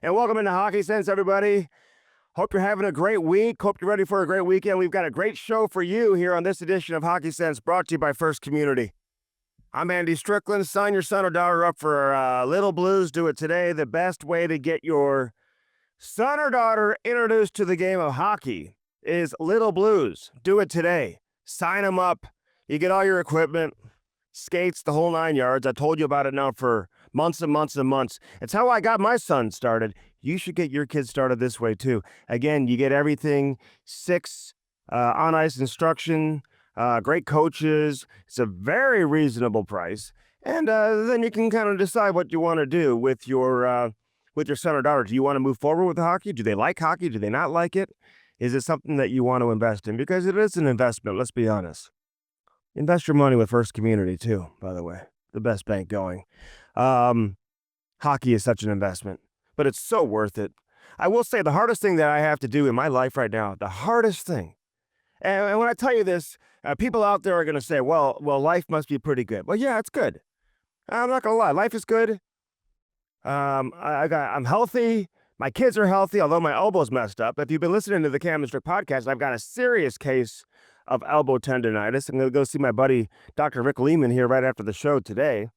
And welcome into Hockey Sense, everybody. Hope you're having a great week. Hope you're ready for a great weekend. We've got a great show for you here on this edition of Hockey Sense, brought to you by First Community. I'm Andy Strickland. Sign your son or daughter up for Little Blues. Do it today. The best way to get your son or daughter introduced to the game of hockey is Little Blues. Do it today. Sign them up. You get all your equipment, skates, the whole 9 yards. I told you about it now for months and months and months. It's how I got my son started. You should get your kids started this way too. Again, you get everything, 6 on-ice instruction, great coaches. It's a very reasonable price. And then you can kind of decide what you want to do with your son or daughter. Do you want to move forward with hockey? Do they like hockey? Do they not like it? Is it something that you want to invest in? Because it is an investment, let's be honest. Invest your money with First Community too, by the way. The best bank going. Hockey is such an investment, but it's so worth it. I will say the hardest thing that I have to do in my life right now, the hardest thing, and when I tell you this, people out there are going to say, well, life must be pretty good. Well, yeah, it's good. I'm not going to lie. Life is good. I'm healthy. My kids are healthy, although my elbow's messed up. If you've been listening to the Cam and Strick podcast, I've got a serious case of elbow tendonitis. I'm going to go see my buddy, Dr. Rick Lehman, here right after the show today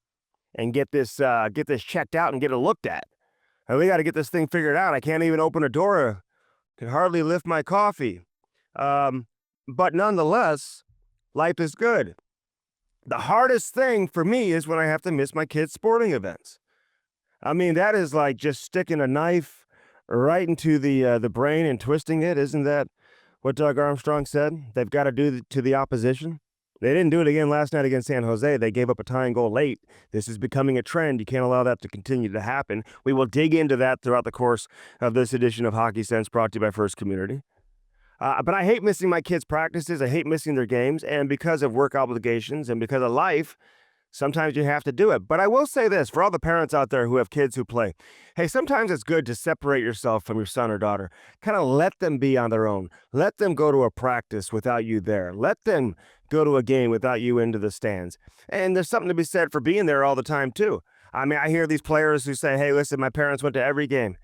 and get this checked out and get it looked at. And we got to get this thing figured out. I can't even open a door. Can hardly lift my coffee. But nonetheless, life is good. The hardest thing for me is when I have to miss my kids' sporting events. I mean, that is like just sticking a knife right into the brain and twisting it. Isn't that what Doug Armstrong said? They've got to do to the opposition. They didn't do it again last night against San Jose. They gave up a tying goal late. This is becoming a trend. You can't allow that to continue to happen. We will dig into that throughout the course of this edition of Hockey Sense, brought to you by First Community. But I hate missing my kids' practices. I hate missing their games. And because of work obligations and because of life, sometimes you have to do it. But I will say this, for all the parents out there who have kids who play, hey, sometimes it's good to separate yourself from your son or daughter. Kind of let them be on their own. Let them go to a practice without you there. Let them go to a game without you into the stands. And there's something to be said for being there all the time, too. I mean, I hear these players who say, hey, listen, my parents went to every game,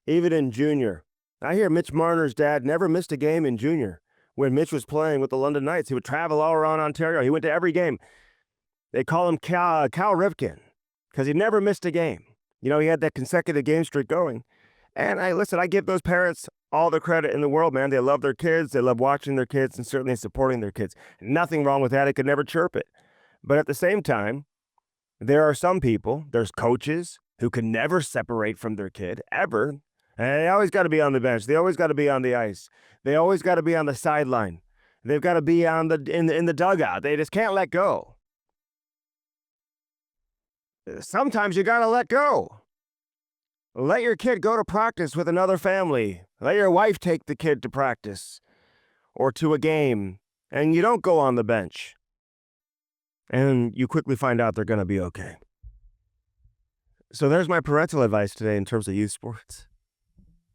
even in junior. I hear Mitch Marner's dad never missed a game in junior. When Mitch was playing with the London Knights, he would travel all around Ontario. He went to every game. They call him Cal Ripken because he never missed a game. You know, he had that consecutive game streak going. And I give those parents all the credit in the world, man. They love their kids. They love watching their kids and certainly supporting their kids. Nothing wrong with that. I could never chirp it. But at the same time, there are some people, there's coaches who can never separate from their kid, ever. And they always got to be on the bench. They always got to be on the ice. They always got to be on the sideline. They've got to be in the dugout. They just can't let go. Sometimes you got to let go. Let your kid go to practice with another family. Let your wife take the kid to practice or to a game, and you don't go on the bench. And you quickly find out they're going to be okay. So there's my parental advice today in terms of youth sports.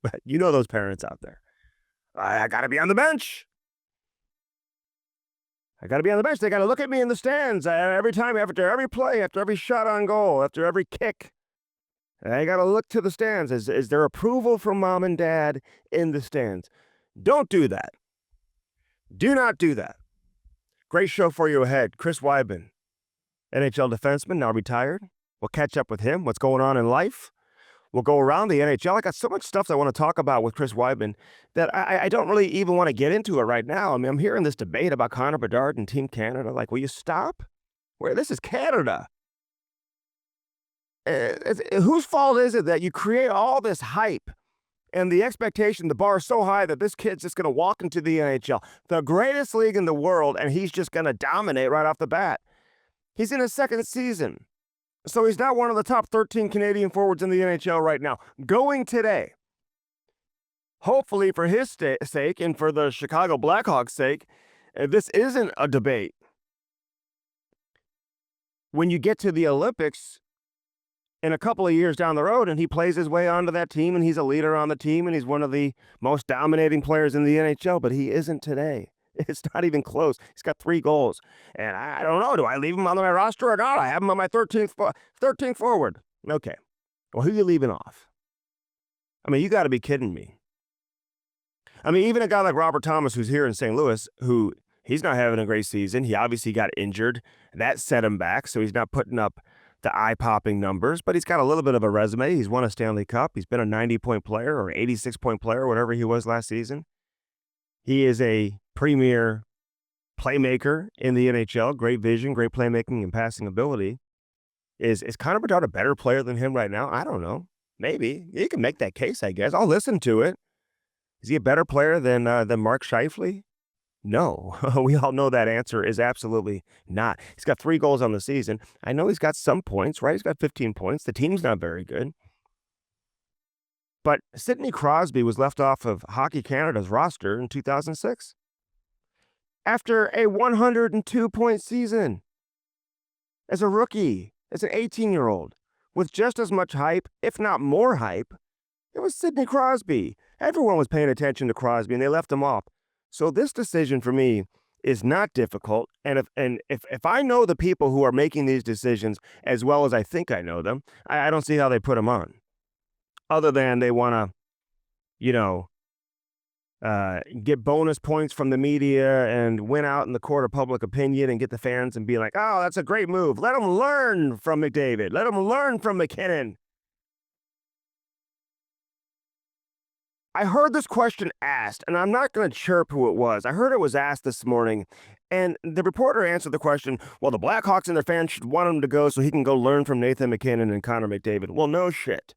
But you know those parents out there. I got to be on the bench. I got to be on the bench. They got to look at me in the stands every time, after every play, after every shot on goal, after every kick. I got to look to the stands. Is there approval from mom and dad in the stands? Don't do that. Do not do that. Great show for you ahead. Chris Wideman, NHL defenseman, now retired. We'll catch up with him, what's going on in life. We'll go around the NHL. I got so much stuff that I want to talk about with Chris Wideman that I don't really even want to get into it right now. I mean, I'm hearing this debate about Connor Bedard and Team Canada. Like, will you stop? This is Canada. Whose fault is it that you create all this hype and the expectation, the bar is so high that this kid's just going to walk into the NHL, the greatest league in the world, and he's just going to dominate right off the bat? He's in his second season. So he's not one of the top 13 Canadian forwards in the NHL right now. Going today, hopefully for his sake and for the Chicago Blackhawks' sake, this isn't a debate. When you get to the Olympics in a couple of years down the road and he plays his way onto that team and he's a leader on the team and he's one of the most dominating players in the NHL, but he isn't today. It's not even close. He's got 3 goals. And I don't know. Do I leave him on my roster or not? I have him on my 13th forward. Okay. Well, who are you leaving off? I mean, you got to be kidding me. I mean, even a guy like Robert Thomas, who's here in St. Louis, who he's not having a great season. He obviously got injured. That set him back, so he's not putting up the eye-popping numbers, but he's got a little bit of a resume. He's won a Stanley Cup. He's been a 90-point player or 86-point player, whatever he was last season. He is a premier playmaker in the NHL. Great vision, great playmaking and passing ability. Is Connor Bedard a better player than him right now? I don't know. Maybe. You can make that case, I guess. I'll listen to it. Is he a better player than Mark Scheifele? No. We all know that answer is absolutely not. He's got 3 goals on the season. I know he's got some points, right? He's got 15 points. The team's not very good. But Sidney Crosby was left off of Hockey Canada's roster in 2006 after a 102-point season as a rookie, as an 18-year-old, with just as much hype, if not more hype. It was Sidney Crosby. Everyone was paying attention to Crosby, and they left him off. So this decision for me is not difficult. And if I know the people who are making these decisions as well as I think I know them, I don't see how they put him on. Other than they want to, get bonus points from the media and win out in the court of public opinion and get the fans and be like, oh, that's a great move. Let them learn from McDavid. Let them learn from McKinnon. I heard this question asked, and I'm not going to chirp who it was. I heard it was asked this morning, and the reporter answered the question, well, the Blackhawks and their fans should want him to go so he can go learn from Nathan McKinnon and Connor McDavid. Well, no shit.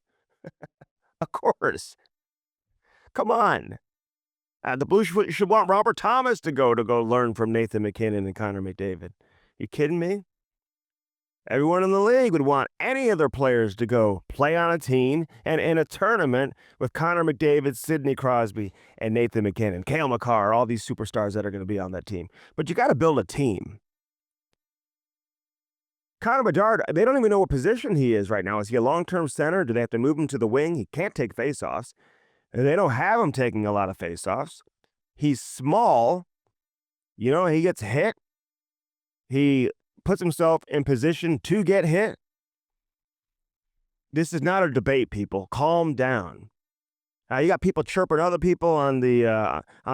Of course. Come on. The Blues should want Robert Thomas to go learn from Nathan McKinnon and Connor McDavid. You kidding me? Everyone in the league would want any of their players to go play on a team and in a tournament with Connor McDavid, Sidney Crosby, and Nathan McKinnon, Cale Makar, all these superstars that are going to be on that team. But you got to build a team. Connor Bedard, they don't even know what position he is right now. Is he a long-term center? Do they have to move him to the wing? He can't take faceoffs. They don't have him taking a lot of faceoffs. He's small. He gets hit. He puts himself in position to get hit. This is not a debate, people. Calm down. You got people chirping other people on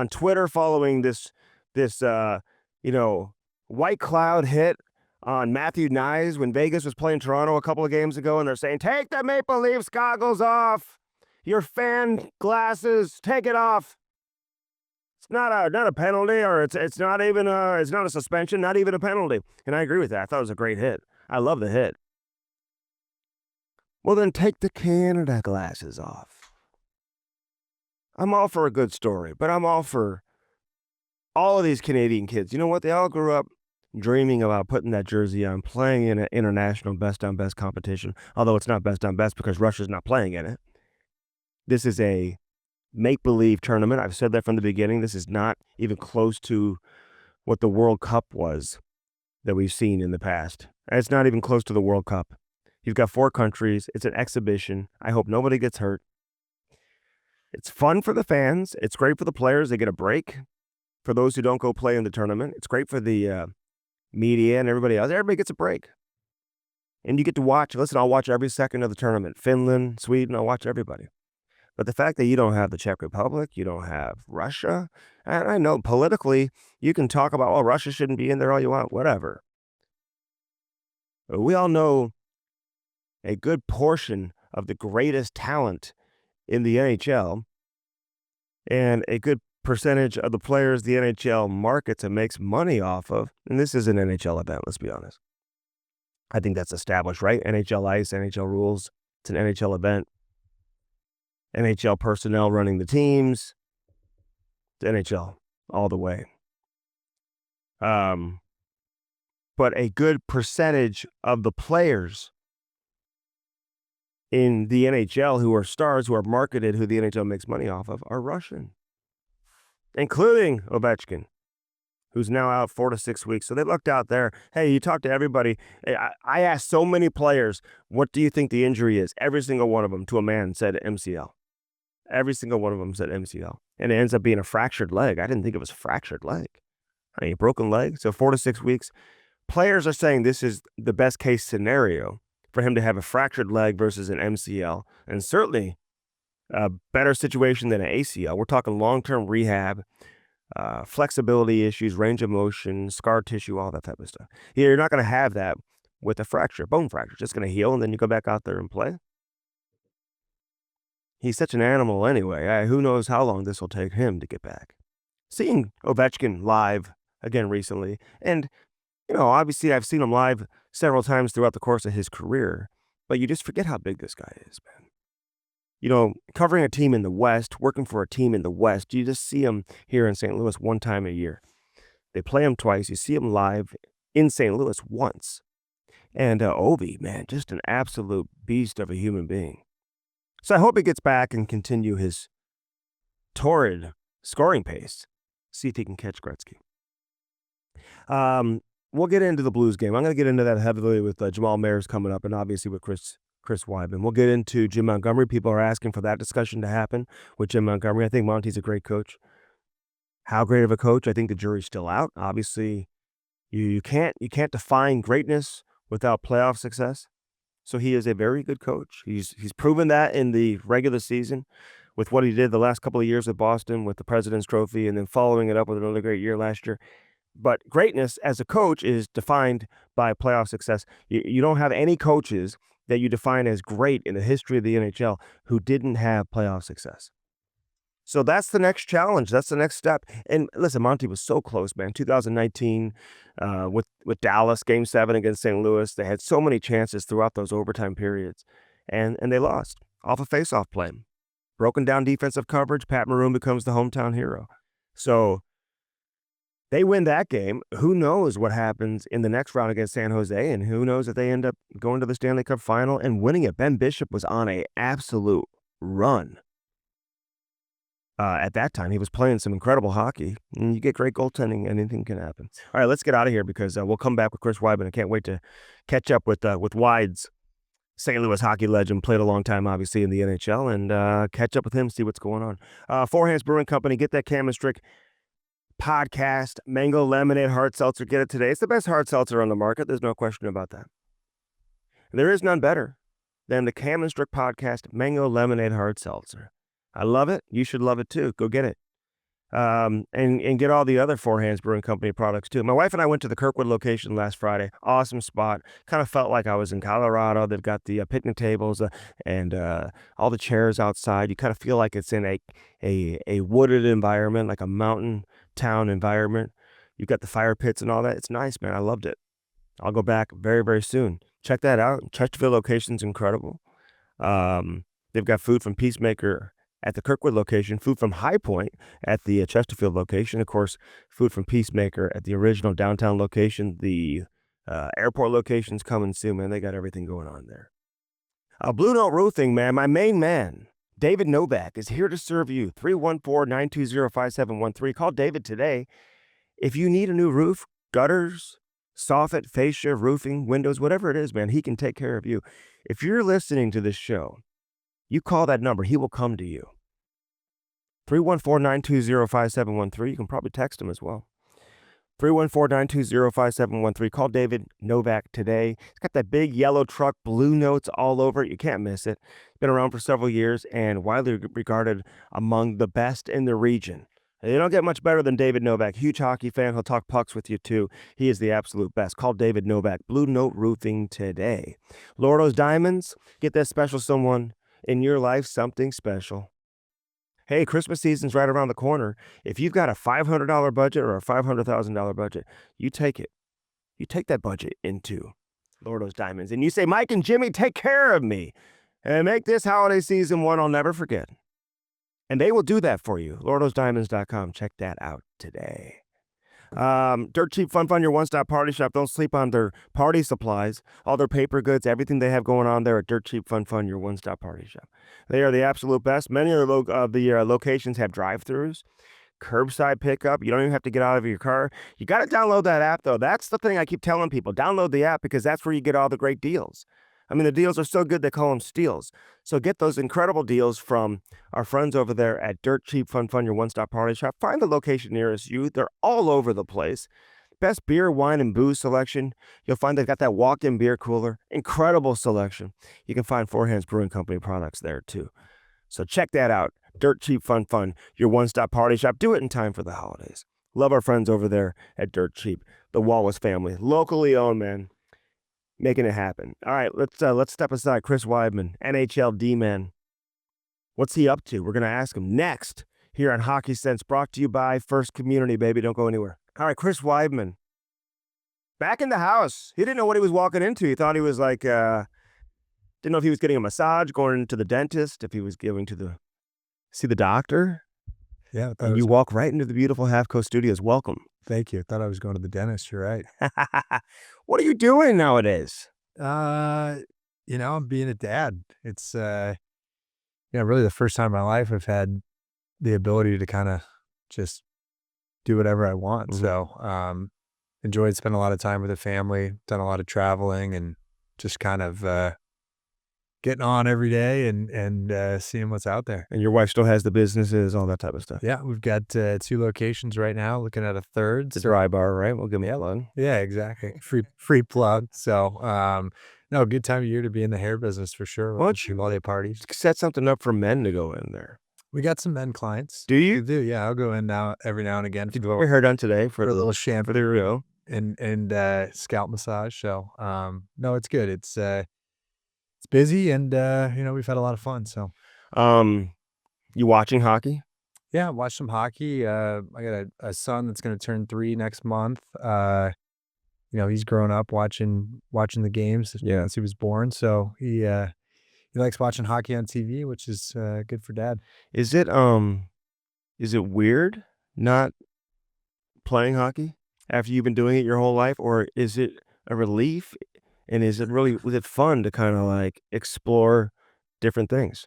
Twitter following this white cloud hit on Matthew Nyes when Vegas was playing Toronto a couple of games ago, and they're saying, take the Maple Leafs goggles off. Your fan glasses, take it off. It's not a penalty, or it's not even it's not a suspension, not even a penalty. And I agree with that. I thought it was a great hit. I love the hit. Well, then take the Canada glasses off. I'm all for a good story, but I'm all for all of these Canadian kids. You know what? They all grew up dreaming about putting that jersey on, playing in an international best-on-best competition, although it's not best-on-best because Russia's not playing in it. This is a make-believe tournament. I've said that from the beginning. This is not even close to what the World Cup was that we've seen in the past. It's not even close to the World Cup. You've got 4 countries. It's an exhibition. I hope nobody gets hurt. It's fun for the fans. It's great for the players. They get a break. For those who don't go play in the tournament, it's great for the media and everybody else. Everybody gets a break. And you get to watch. Listen, I'll watch every second of the tournament. Finland, Sweden, I'll watch everybody. But the fact that you don't have the Czech Republic, you don't have Russia, and I know politically you can talk about, well, Russia shouldn't be in there all you want, whatever. But we all know a good portion of the greatest talent in the NHL and a good percentage of the players the NHL markets and makes money off of, and this is an NHL event, let's be honest. I think that's established, right? NHL ice, NHL rules. It's an NHL event. NHL personnel running the teams. It's NHL all the way. But a good percentage of the players in the NHL who are stars, who are marketed, who the NHL makes money off of, are Russian, including Ovechkin, who's now out 4 to 6 weeks. So they looked out there. Hey, you talk to everybody. I asked so many players, what do you think the injury is? Every single one of them, to a man, said MCL. Every single one of them said MCL. And it ends up being a fractured leg. I didn't think it was a fractured leg. I mean, broken leg. So 4 to 6 weeks. Players are saying this is the best case scenario for him to have a fractured leg versus an MCL. And certainly a better situation than an ACL. We're talking long-term rehab, flexibility issues, range of motion, scar tissue, all that type of stuff. You're not going to have that with a fracture, bone fracture. It's just going to heal, and then you go back out there and play. He's such an animal anyway. Who knows how long this will take him to get back. Seeing Ovechkin live again recently, and, obviously I've seen him live several times throughout the course of his career, but you just forget how big this guy is, man. Covering a team in the West, working for a team in the West, you just see him here in St. Louis one time a year. They play him twice. You see him live in St. Louis once. And Ovi, man, just an absolute beast of a human being. So I hope he gets back and continue his torrid scoring pace. See if he can catch Gretzky. We'll get into the Blues game. I'm going to get into that heavily with Jamal Mayers coming up, and obviously with Chris Wideman. We'll get into Jim Montgomery. People are asking for that discussion to happen with Jim Montgomery. I think Monty's a great coach. How great of a coach? I think the jury's still out. Obviously, you can't define greatness without playoff success. So he is a very good coach. He's proven that in the regular season with what he did the last couple of years at Boston with the President's Trophy, and then following it up with another great year last year. But greatness as a coach is defined by playoff success. You don't have any coaches that you define as great in the history of the NHL who didn't have playoff success. So that's the next challenge. That's the next step. And listen, Monty was so close, man. 2019 with Dallas, Game 7 against St. Louis. They had so many chances throughout those overtime periods, and they lost off a faceoff play. Broken down defensive coverage, Pat Maroon becomes the hometown hero. So they win that game. Who knows what happens in the next round against San Jose, and who knows if they end up going to the Stanley Cup final and winning it. Ben Bishop was on an absolute run. At that time, he was playing some incredible hockey, and you get great goaltending, anything can happen. All right, let's get out of here because we'll come back with Chris Wideman. I can't wait to catch up with Wide's St. Louis hockey legend, played a long time, obviously, in the NHL, and catch up with him, see what's going on. Four Hands Brewing Company, get that Cam and Strick podcast, Mango Lemonade Hard Seltzer. Get it today. It's the best hard seltzer on the market. There's no question about that. There is none better than the Cam and Strick podcast, Mango Lemonade Hard Seltzer. I love it. You should love it too. Go get it. And get all the other Four Hands Brewing Company products too. My wife and I went to the Kirkwood location last Friday. Awesome spot. Kind of felt like I was in Colorado. They've got the picnic tables and all the chairs outside. You kind of feel like it's in a wooded environment, like a mountain town environment. You've got the fire pits and all that. It's nice, man. I loved it. I'll go back very, very soon. Check that out. Chesterfield location's incredible. They've got food from Peacemaker at the Kirkwood location, food from High Point at the Chesterfield location, of course, food from Peacemaker at the original downtown location. The airport location's coming soon, man. They got everything going on there. Blue Note Roofing, man, my main man, David Novak, is here to serve you. 314-920-5713. Call David today. If you need a new roof, gutters, soffit, fascia, roofing, windows, whatever it is, man, he can take care of you. If you're listening to this show, you call that number, he will come to you. 314-920-5713. You can probably text him as well. 314-920-5713. Call David Novak today. He's got that big yellow truck, blue notes all over it. You can't miss it. Been around for several years and widely regarded among the best in the region. You don't get much better than David Novak. Huge hockey fan. He'll talk pucks with you too. He is the absolute best. Call David Novak. Blue Note Roofing today. Lordo's Diamonds. Get that special someone in your life, something special. Hey, Christmas season's right around the corner. If you've got a $500 budget or a $500,000 budget, you take it. You take that budget into Lordo's Diamonds, and you say, Mike and Jimmy, take care of me and make this holiday season one I'll never forget. And they will do that for you. LordosDiamonds.com. Check that out today. Dirt Cheap Fun Fun, your one-stop party shop. Don't sleep on their party supplies, all their paper goods, everything they have going on there at Dirt Cheap Fun Fun, your one-stop party shop. They are the absolute best. Many of the locations have drive-thrus, curbside pickup. You don't even have to get out of your car. You got to download that app, though. That's the thing I keep telling people. Download the app because that's where you get all the great deals. I mean, the deals are so good they call them steals. So get those incredible deals from our friends over there at Dirt Cheap Fun Fun, your one-stop party shop. Find the location nearest you. They're all over the place. Best beer, wine, and booze selection. You'll find they've got that walk-in beer cooler. Incredible selection. You can find Four Hands Brewing Company products there, too. So check that out. Dirt Cheap Fun Fun, your one-stop party shop. Do it in time for the holidays. Love our friends over there at Dirt Cheap. The Wallace family, locally owned, man. Making it happen. All right, let's step aside. Chris Wideman, NHL D-man. What's he up to? We're going to ask him next here on Hockey Sense, brought to you by First Community, baby. Don't go anywhere. All right, Chris Wideman. Back in the house. He didn't know what he was walking into. He thought he was like, didn't know if he was getting a massage, going to the dentist, if he was going to see the doctor. Yeah. And you walk right into the beautiful Half Coast Studios. Welcome. Thank you. I thought I was going to the dentist. You're right. What are you doing nowadays? I'm being a dad. It's, really the first time in my life I've had the ability to kind of just do whatever I want. Mhm. So, enjoyed spending a lot of time with the family, done a lot of traveling, and just kind of getting on every day and seeing what's out there. And your wife still has the businesses, all that type of stuff. Yeah, we've got 2 locations right now, looking at a third. It's a dry bar, right? We'll give me a plug. Yeah, exactly. Free plug. So, no, good time of year to be in the hair business for sure. Why don't you holiday parties? set something up for men to go in there? We got some men clients. Do you? We do, yeah. I'll go in now every now and again Did you have your hair done today for a the little shampoo there we go. and scalp massage. So, no, it's good. It's busy and we've had a lot of fun. So, You watching hockey? yeah, watch some hockey. I got a son that's going to turn 3 next month. He's grown up watching the games since he was born. So he likes watching hockey on TV, which is good for dad. Is it weird not playing hockey after you've been doing it your whole life, or is it a relief? And was it fun to kind of like explore different things?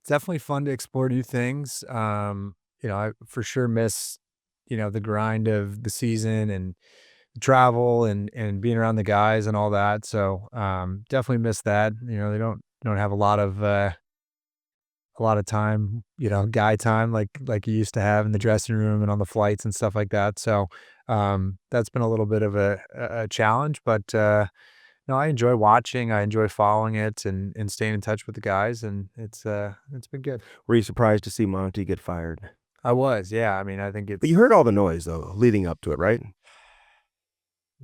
It's definitely fun to explore new things. I for sure miss, the grind of the season and travel and being around the guys and all that. So, definitely miss that. They don't have a lot of time, guy time like you used to have in the dressing room and on the flights and stuff like that. So, that's been a little bit of a challenge, but, no, I enjoy watching. I enjoy following it and staying in touch with the guys, and it's been good. Were you surprised to see Monty get fired? I was, yeah. I mean, I think But you heard all the noise though leading up to it, right?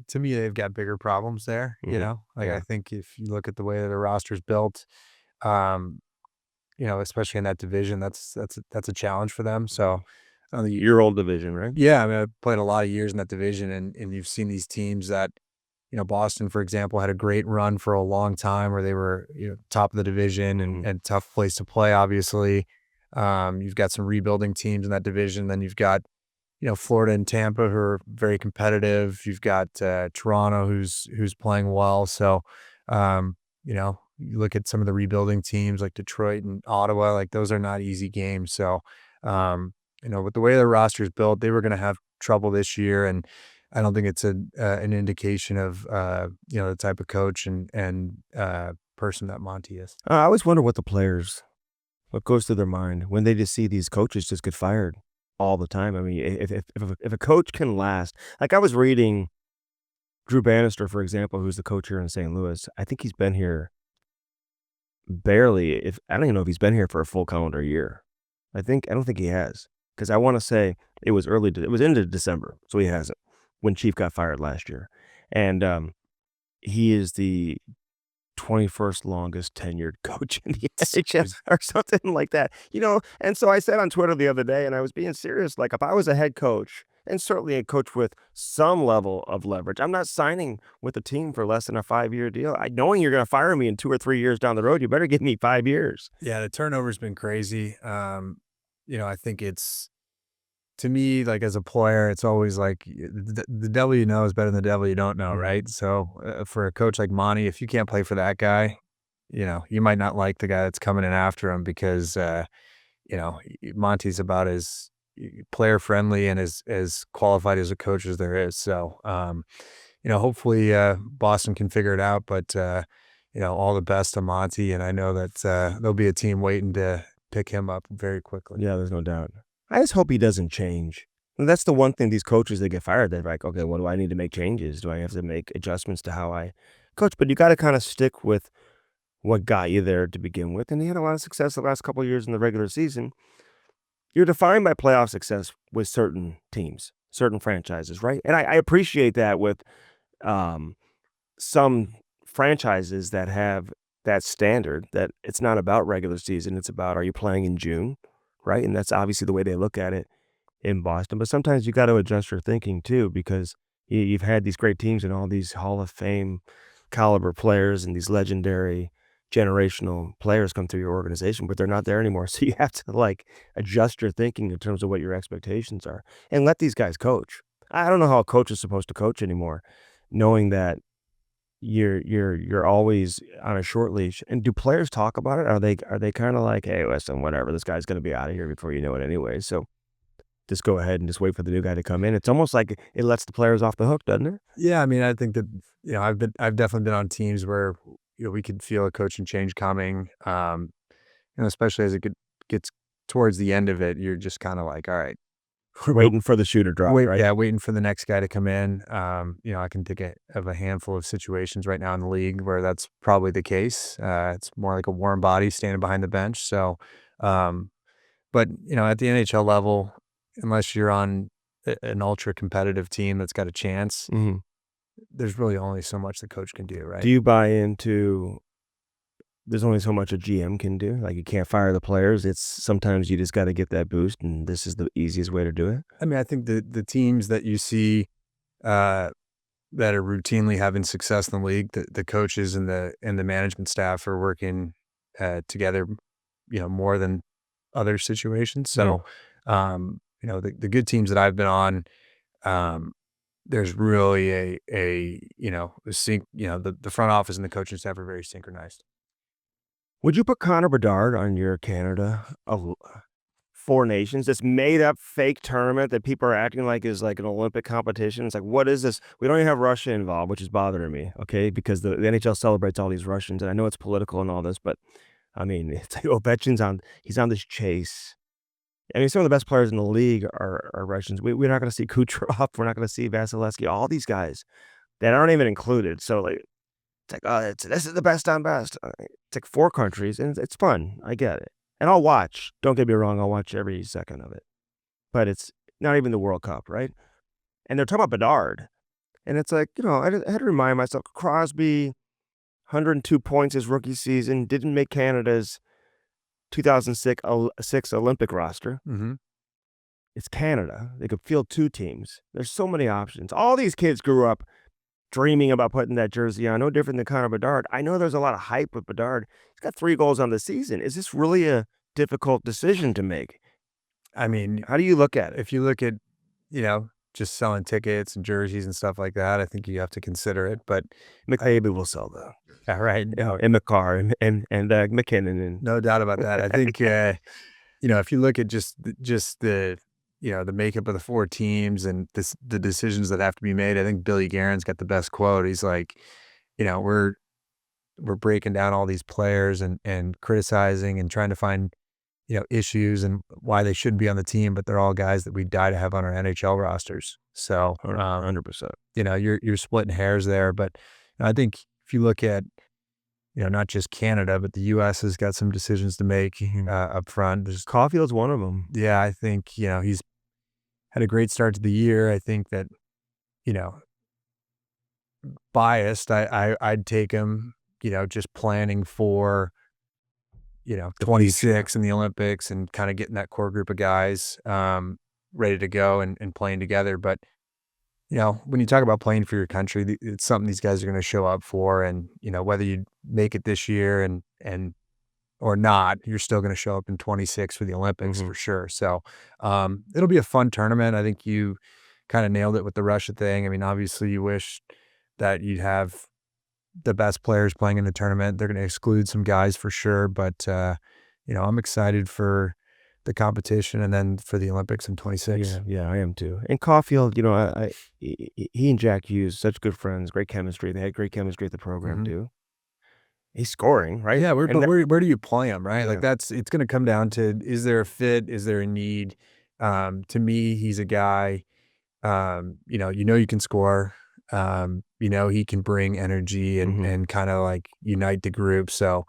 to me, they've got bigger problems there, Mhm. Yeah. I think if you look at the way that the roster's built, um, especially in that division, that's a challenge for them. So, Your old division, right? yeah, I mean, I've played a lot of years in that division, and you've seen these teams that, Boston, for example, had a great run for a long time where they were, top of the division and tough place to play, obviously. You've got some rebuilding teams in that division. Then you've got, Florida and Tampa who are very competitive. You've got Toronto who's playing well. So, you look at some of the rebuilding teams like Detroit and Ottawa, like those are not easy games. So, with the way the roster is built, they were going to have trouble this year, and I don't think it's an indication of the type of coach and person that Monty is. I always wonder what goes through their mind when they just see these coaches just get fired all the time. I mean, if a coach can last, like I was reading Drew Bannister, for example, who's the coach here in St. Louis. I think he's been here barely. I don't even know if he's been here for a full calendar year. I don't think he has, because I want to say it was into December, so he hasn't. When Chief got fired last year, and he is the 21st longest tenured coach in the NHL or something like that, and so I said on Twitter the other day, and I was being serious, like if I was a head coach, and certainly a coach with some level of leverage, I'm not signing with a team for less than a 5-year deal. Knowing you're going to fire me in 2 or 3 years down the road, you better give me 5 years. Yeah, the turnover's been crazy. I think it's, to me, like as a player, it's always like the devil you know is better than the devil you don't know, right? So, for a coach like Monty, if you can't play for that guy, you might not like the guy that's coming in after him because, Monty's about as player friendly and as qualified as a coach as there is. So, hopefully Boston can figure it out, but, all the best to Monty. And I know that there'll be a team waiting to pick him up very quickly. Yeah, there's no doubt. I just hope he doesn't change. And that's the one thing, these coaches that get fired, they're like, okay, what do I need to make changes? Do I have to make adjustments to how I coach? But you got to kind of stick with what got you there to begin with, and he had a lot of success the last couple of years in the regular season. You're defined by playoff success with certain teams, certain franchises, right? And I appreciate that with um, some franchises that have that standard, that it's not about regular season, it's about, are you playing in June, right? And that's obviously the way they look at it in Boston. But sometimes you got to adjust your thinking too, because you've had these great teams and all these Hall of Fame caliber players and these legendary generational players come through your organization, but they're not there anymore. So you have to like adjust your thinking in terms of what your expectations are and let these guys coach. I don't know how a coach is supposed to coach anymore, knowing that you're always on a short leash. And do players talk about it? Are they kind of like, hey, listen, whatever, this guy's going to be out of here before you know it anyway. So just go ahead and just wait for the new guy to come in. It's almost like it lets the players off the hook, doesn't it? Yeah, I mean, I think that, I've definitely been on teams where, we could feel a coaching change coming. Especially as it gets towards the end of it, you're just kind of like, all right, We're waiting for the shoe to drop, right? yeah, waiting for the next guy to come in. I can think of a handful of situations right now in the league where that's probably the case. It's more like a warm body standing behind the bench. So, but at the NHL level, unless you're on an ultra competitive team that's got a chance, Mhm. there's really only so much the coach can do, right? Do you buy into there's only so much a GM can do? Like, you can't fire the players. It's sometimes you just got to get that boost, and this is the easiest way to do it. I mean, I think the teams that you see uh, that are routinely having success in the league, the coaches and the management staff are working together, more than other situations. So, the good teams that I've been on, um, there's really the front office and the coaching staff are very synchronized. Would you put Connor Bedard on your Canada of Four Nations, this made up fake tournament that people are acting like is like an Olympic competition? It's like, what is this? We don't even have Russia involved, which is bothering me, okay? Because the NHL celebrates all these Russians, and I know it's political and all this, but I mean, it's like he's on this chase. I mean, some of the best players in the league are Russians. We're not going to see Kucherov. We're not going to see Vasilevsky. All these guys that aren't even included. So like, it's like, oh, this is the best on best. It's like four countries, and it's fun. I get it, and I'll watch. Don't get me wrong, I'll watch every second of it. But it's not even the World Cup, right? And they're talking about Bedard, and it's like, I had to remind myself, Crosby, 102 points his rookie season, didn't make Canada's 2006 Olympic roster. Mm-hmm. It's Canada. They could field two teams. There's so many options. All these kids grew up dreaming about putting that jersey on, no different than Connor Bedard. I know there's a lot of hype with Bedard. He's got 3 goals on the season. Is this really a difficult decision to make? I mean, How do you look at it? if you look at, just selling tickets and jerseys and stuff like that, I think you have to consider it. But McCabe will sell though. all right, And McCarr and McKinnon and no doubt about that. I think, if you look at just the the makeup of the 4 teams and the decisions that have to be made, I think Billy Guerin's got the best quote. He's like, we're breaking down all these players and criticizing and trying to find issues and why they shouldn't be on the team, but they're all guys that we die to have on our NHL rosters. So 100%. you're splitting hairs there, but I think if you look at not just Canada, but the U.S. has got some decisions to make up front. Caulfield's one of them. Yeah, I think he's had a great start to the year. I think that biased, I'd take him. Just planning for 26 in the Olympics and kind of getting that core group of guys ready to go and playing together. But when you talk about playing for your country, it's something these guys are going to show up for. And, whether you make it this year and or not, you're still going to show up in 26 for the Olympics for sure. So it'll be a fun tournament. I think you kind of nailed it with the Russia thing. I mean, obviously you wish that you'd have the best players playing in the tournament. They're going to exclude some guys for sure. But, I'm excited for the competition and then for the Olympics in 26. Yeah, I am too. And Caulfield, he and Jack Hughes, such good friends, great chemistry. They had great chemistry at the program too. He's scoring, right? Yeah, And where do you play him, right? Like Yeah. it's going to come down to, is there a fit? Is there a need? To me, he's a guy, you can score. He can bring energy and kind of like unite the group. So,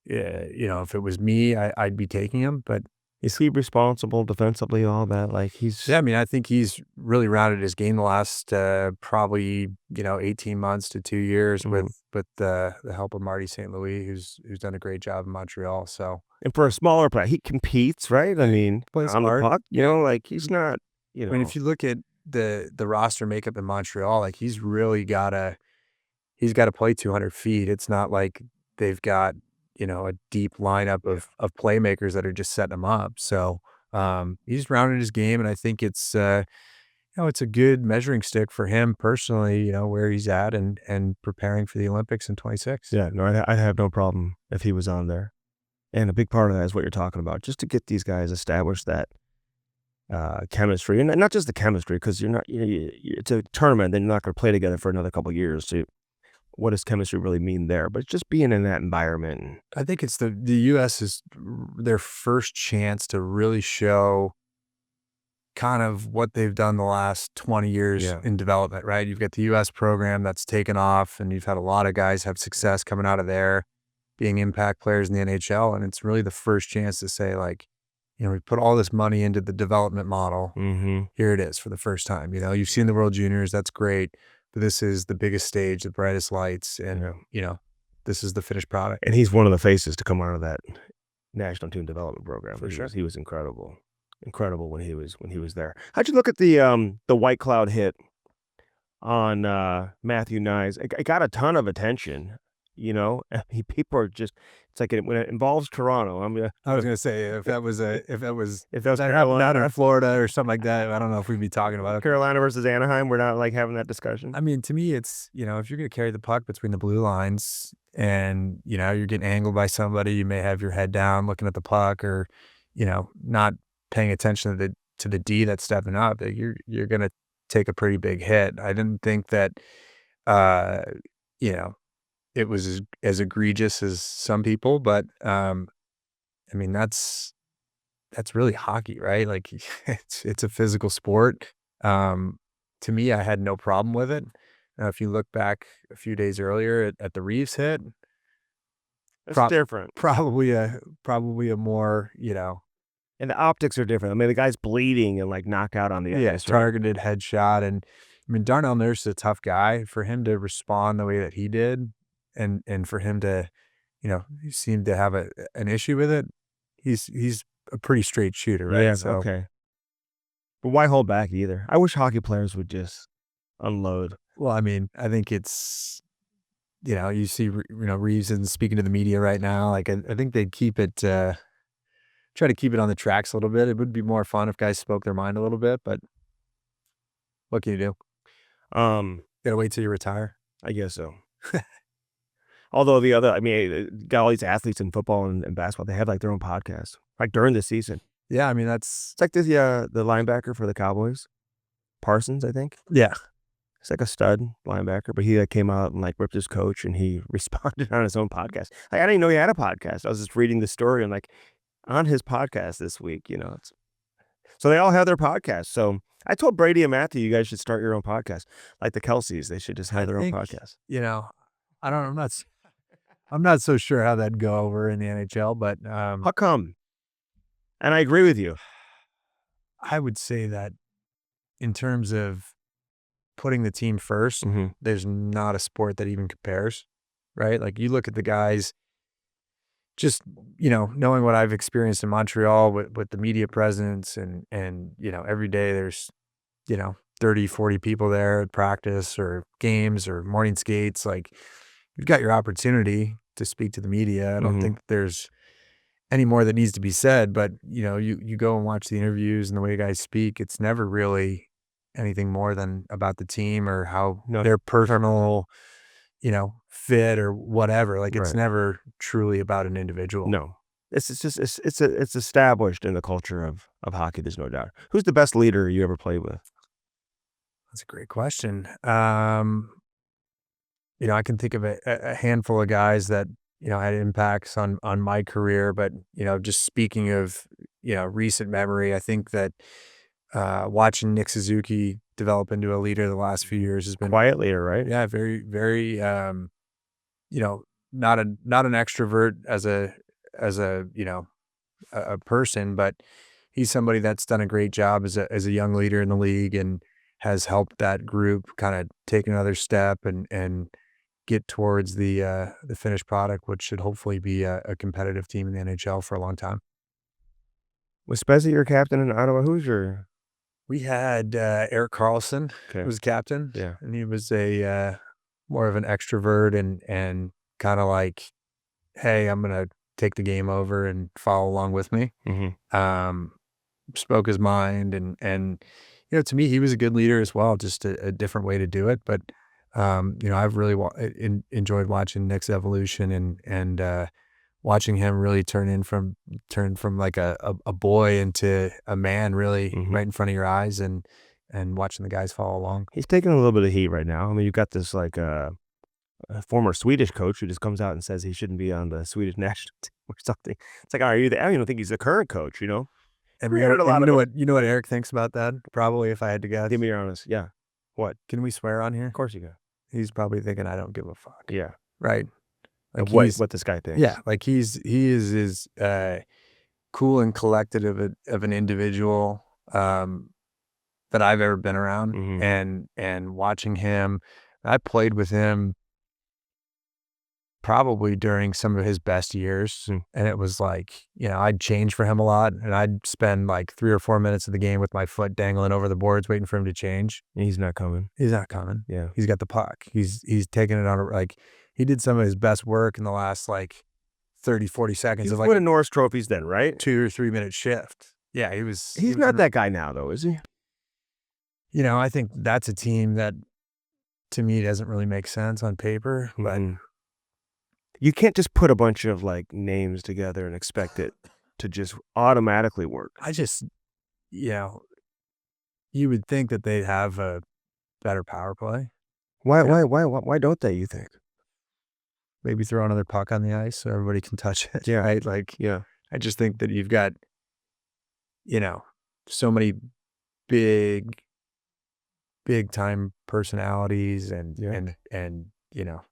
if it was me, I'd be taking him. But Is he responsible defensively, all that? Like yeah, I mean, I think he's really rounded his game the last probably 18 months to 2 years with the help of Marty St. Louis, who's done a great job in Montreal. So and for a smaller player, he competes, right? I mean, plays on the hard. puck, like he's not, I mean, if you look at the roster makeup in Montreal, like he's got to play 200 feet. It's not like they've got a deep lineup of playmakers that are just setting him up. So he's rounded his game, and I think it's a good measuring stick for him personally, where he's at and preparing for the Olympics in 26. Yeah, no, I'd have no problem if he was on there. And a big part of that is what you're talking about, just to get these guys established that chemistry, and not just the chemistry, because you're not, it's a tournament, then you're not going to play together for another couple of years. So what does chemistry really mean there? But just being in that environment. I think it's the U.S. is their first chance to really show kind of what they've done the last 20 years in development, right? You've got the U.S. program that's taken off, and you've had a lot of guys have success coming out of there, being impact players in the NHL, and it's really the first chance to say, like, we put all this money into the development model. Here it is for the first time. You've seen the World Juniors, that's great, but this is the biggest stage, the brightest lights, and this is the finished product. And he's one of the faces to come out of that national team development program. For sure. He was incredible when he was there. How'd you look at the White Cloud hit on Matthew Nyes? It got a ton of attention. I mean, people are just, it's like when it involves Toronto. I was gonna say if that was Carolina not in Florida or something like that, I don't know if we'd be talking about it. Carolina versus Anaheim, we're not like having that discussion. I mean, to me, it's if you're gonna carry the puck between the blue lines and you're getting angled by somebody, you may have your head down looking at the puck, or not paying attention to the D that's stepping up. That you're gonna take a pretty big hit. I didn't think that it was as egregious as some people, but I mean, that's really hockey, right? Like it's a physical sport. To me, I had no problem with it. If you look back a few days earlier at the Reeves hit, it's different. Probably a more, and the optics are different. I mean, the guy's bleeding and like knockout on the ice. Targeted headshot. And I mean, Darnell Nurse is a tough guy. For him to respond the way that he did, and for him to, he seemed to have an issue with it. He's a pretty straight shooter, right? Yeah, okay. But why hold back either? I wish hockey players would just unload. Well, I mean, I think it's, you see, Reeves isn't speaking to the media right now. Like, I think they'd keep it, try to keep it on the tracks a little bit. It would be more fun if guys spoke their mind a little bit, but what can you do? Gotta wait till you retire. I guess so. Although got all these athletes in football and basketball, they have like their own podcast, like during the season. Yeah, I mean, it's like the linebacker for the Cowboys, Parsons, I think. Yeah. He's like a stud linebacker, but he came out and like ripped his coach, and he responded on his own podcast. Like, I didn't even know he had a podcast. I was just reading the story and like on his podcast this week, so they all have their podcasts. So I told Brady and Matthew, you guys should start your own podcast, like the Kelseys. They should just have their own podcast. I don't know. I'm not so sure how that'd go over in the NHL, but how come? And I agree with you. I would say that in terms of putting the team first, there's not a sport that even compares, right? Like, you look at the guys, just, knowing what I've experienced in Montreal with the media presence and every day there's, 30, 40 people there at practice or games or morning skates. Like, you've got your opportunity to speak to the media. I don't think there's any more that needs to be said, but you go and watch the interviews and the way guys speak, it's never really anything more than about the team or how their personal, fit or whatever. Like, it's never truly about an individual. No, it's established in the culture of hockey. There's no doubt. Who's the best leader you ever played with? That's a great question. I can think of a handful of guys that, had impacts on my career, but, just speaking of, recent memory, I think that watching Nick Suzuki develop into a leader the last few years has been quiet leader, right? Yeah, very, very, not an extrovert as a, a person, but he's somebody that's done a great job as a young leader in the league and has helped that group kind of take another step and get towards the finished product, which should hopefully be a competitive team in the NHL for a long time. Was Spezza your captain in Ottawa? Who's your? We had Eric Carlson Okay. was captain, Yeah. and he was a more of an extrovert and kind of like, hey, I'm gonna take the game over and follow along with me. Mm-hmm. Spoke his mind and to me he was a good leader as well, just a different way to do it. But I've really enjoyed watching Nick's evolution and watching him really turn from like a boy into a man, really right in front of your eyes, and watching the guys follow along. He's taking a little bit of heat right now. I mean, you've got this like a former Swedish coach who just comes out and says he shouldn't be on the Swedish national team or something. It's like, are you? I don't even think he's the current coach. You know. And We heard a lot you of know it. what Eric thinks about that? Probably, if I had to guess. Give me your honest. Yeah. What? Can we swear on here? Of course you can. He's probably thinking I don't give a fuck. Yeah. Right. Like What this guy thinks. Yeah, like he is as cool and collected of an individual that I've ever been around. And watching him, I played with him probably during some of his best years, and it was like, I'd change for him a lot, and I'd spend like 3 or 4 minutes of the game with my foot dangling over the boards waiting for him to change. He's not coming. He's not coming. Yeah. He's got the puck. He's taking it on like he did some of his best work in the last like 30, 40 seconds He's of like winning Norris trophies then, right? 2 or 3 minute shift. Yeah, he was. He's not that guy now, though, is he? I think that's a team that, to me, doesn't really make sense on paper. But you can't just put a bunch of like names together and expect it to just automatically work. I just, you would think that they'd have a better power play. Why don't they? You think? Maybe throw another puck on the ice so everybody can touch it. Yeah. Right. Like, Yeah. I just think that you've got, so many big time personalities and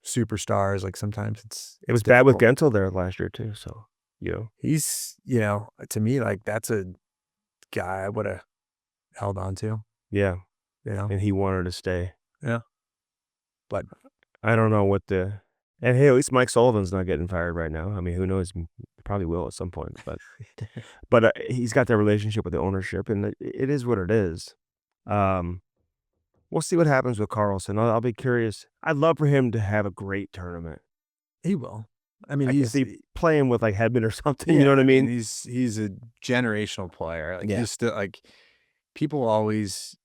superstars. Like sometimes It was bad with Gensel there last year too. So he's to me, like that's a guy I would have held on to. Yeah. And he wanted to stay. Yeah. But I don't know what and hey, at least Mike Sullivan's not getting fired right now. I mean, who knows? Probably will at some point, but he's got that relationship with the ownership, and it is what it is. We'll see what happens with Carlson. I'll be curious. I'd love for him to have a great tournament. He will. I mean, he's playing with like Hedman or something. You know what I mean? He's a generational player. Like he's still like people always,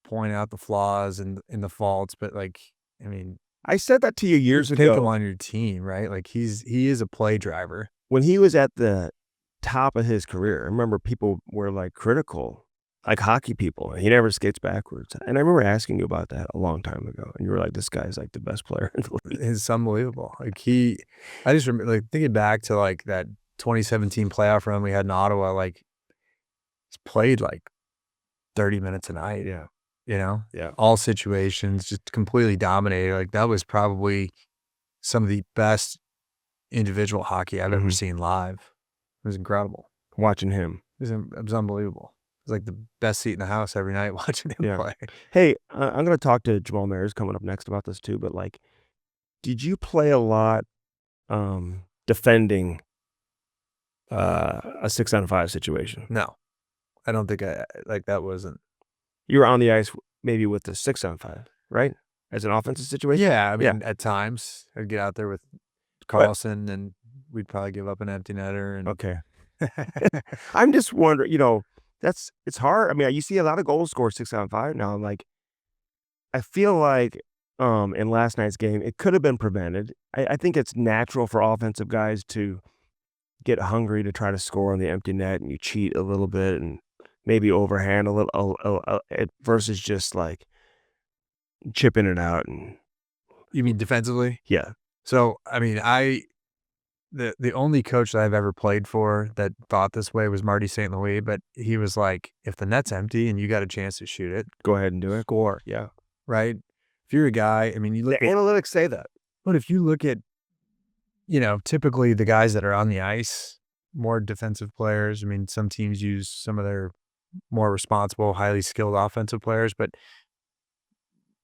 point out the flaws and the faults, but like, I mean, I said that to you years ago. Pick him on your team, right? Like he is a play driver. When he was at the top of his career, I remember people were like critical, like hockey people. He never skates backwards. And I remember asking you about that a long time ago. And you were like, this guy's like the best player in the league. It's unbelievable. Like I just remember like thinking back to like that 2017 playoff run we had in Ottawa, like he's played like 30 minutes a night. Yeah. Yeah. All situations, just completely dominated. Like that was probably some of the best individual hockey I've ever seen live. It was incredible. Watching him. It was unbelievable. It was like the best seat in the house every night watching him play. Hey, I'm going to talk to Jamal Mayers coming up next about this too, but like, did you play a lot defending a 6-on-5 situation? No. I don't think that wasn't. You were on the ice maybe with the 6-on-5, right? As an offensive situation? Yeah, I mean, at times I'd get out there with Carlson and we'd probably give up an empty netter. And okay. I'm just wondering, it's hard. I mean, you see a lot of goals scored 6-on-5 now. Like, I feel like in last night's game, it could have been prevented. I think it's natural for offensive guys to get hungry to try to score on the empty net, and you cheat a little bit and maybe overhand a little versus just like chipping it out. And you mean defensively? yeah. So I mean, the only coach that I've ever played for that thought this way was Marty St. Louis, but he was like, if the net's empty and you got a chance to shoot it, Go ahead and do it. score, Yeah. right? If you're a guy, I mean, you The look at, analytics say that. but if you look at, typically the guys that are on the ice, more defensive players. I mean, some teams use some of their more responsible, highly skilled offensive players, but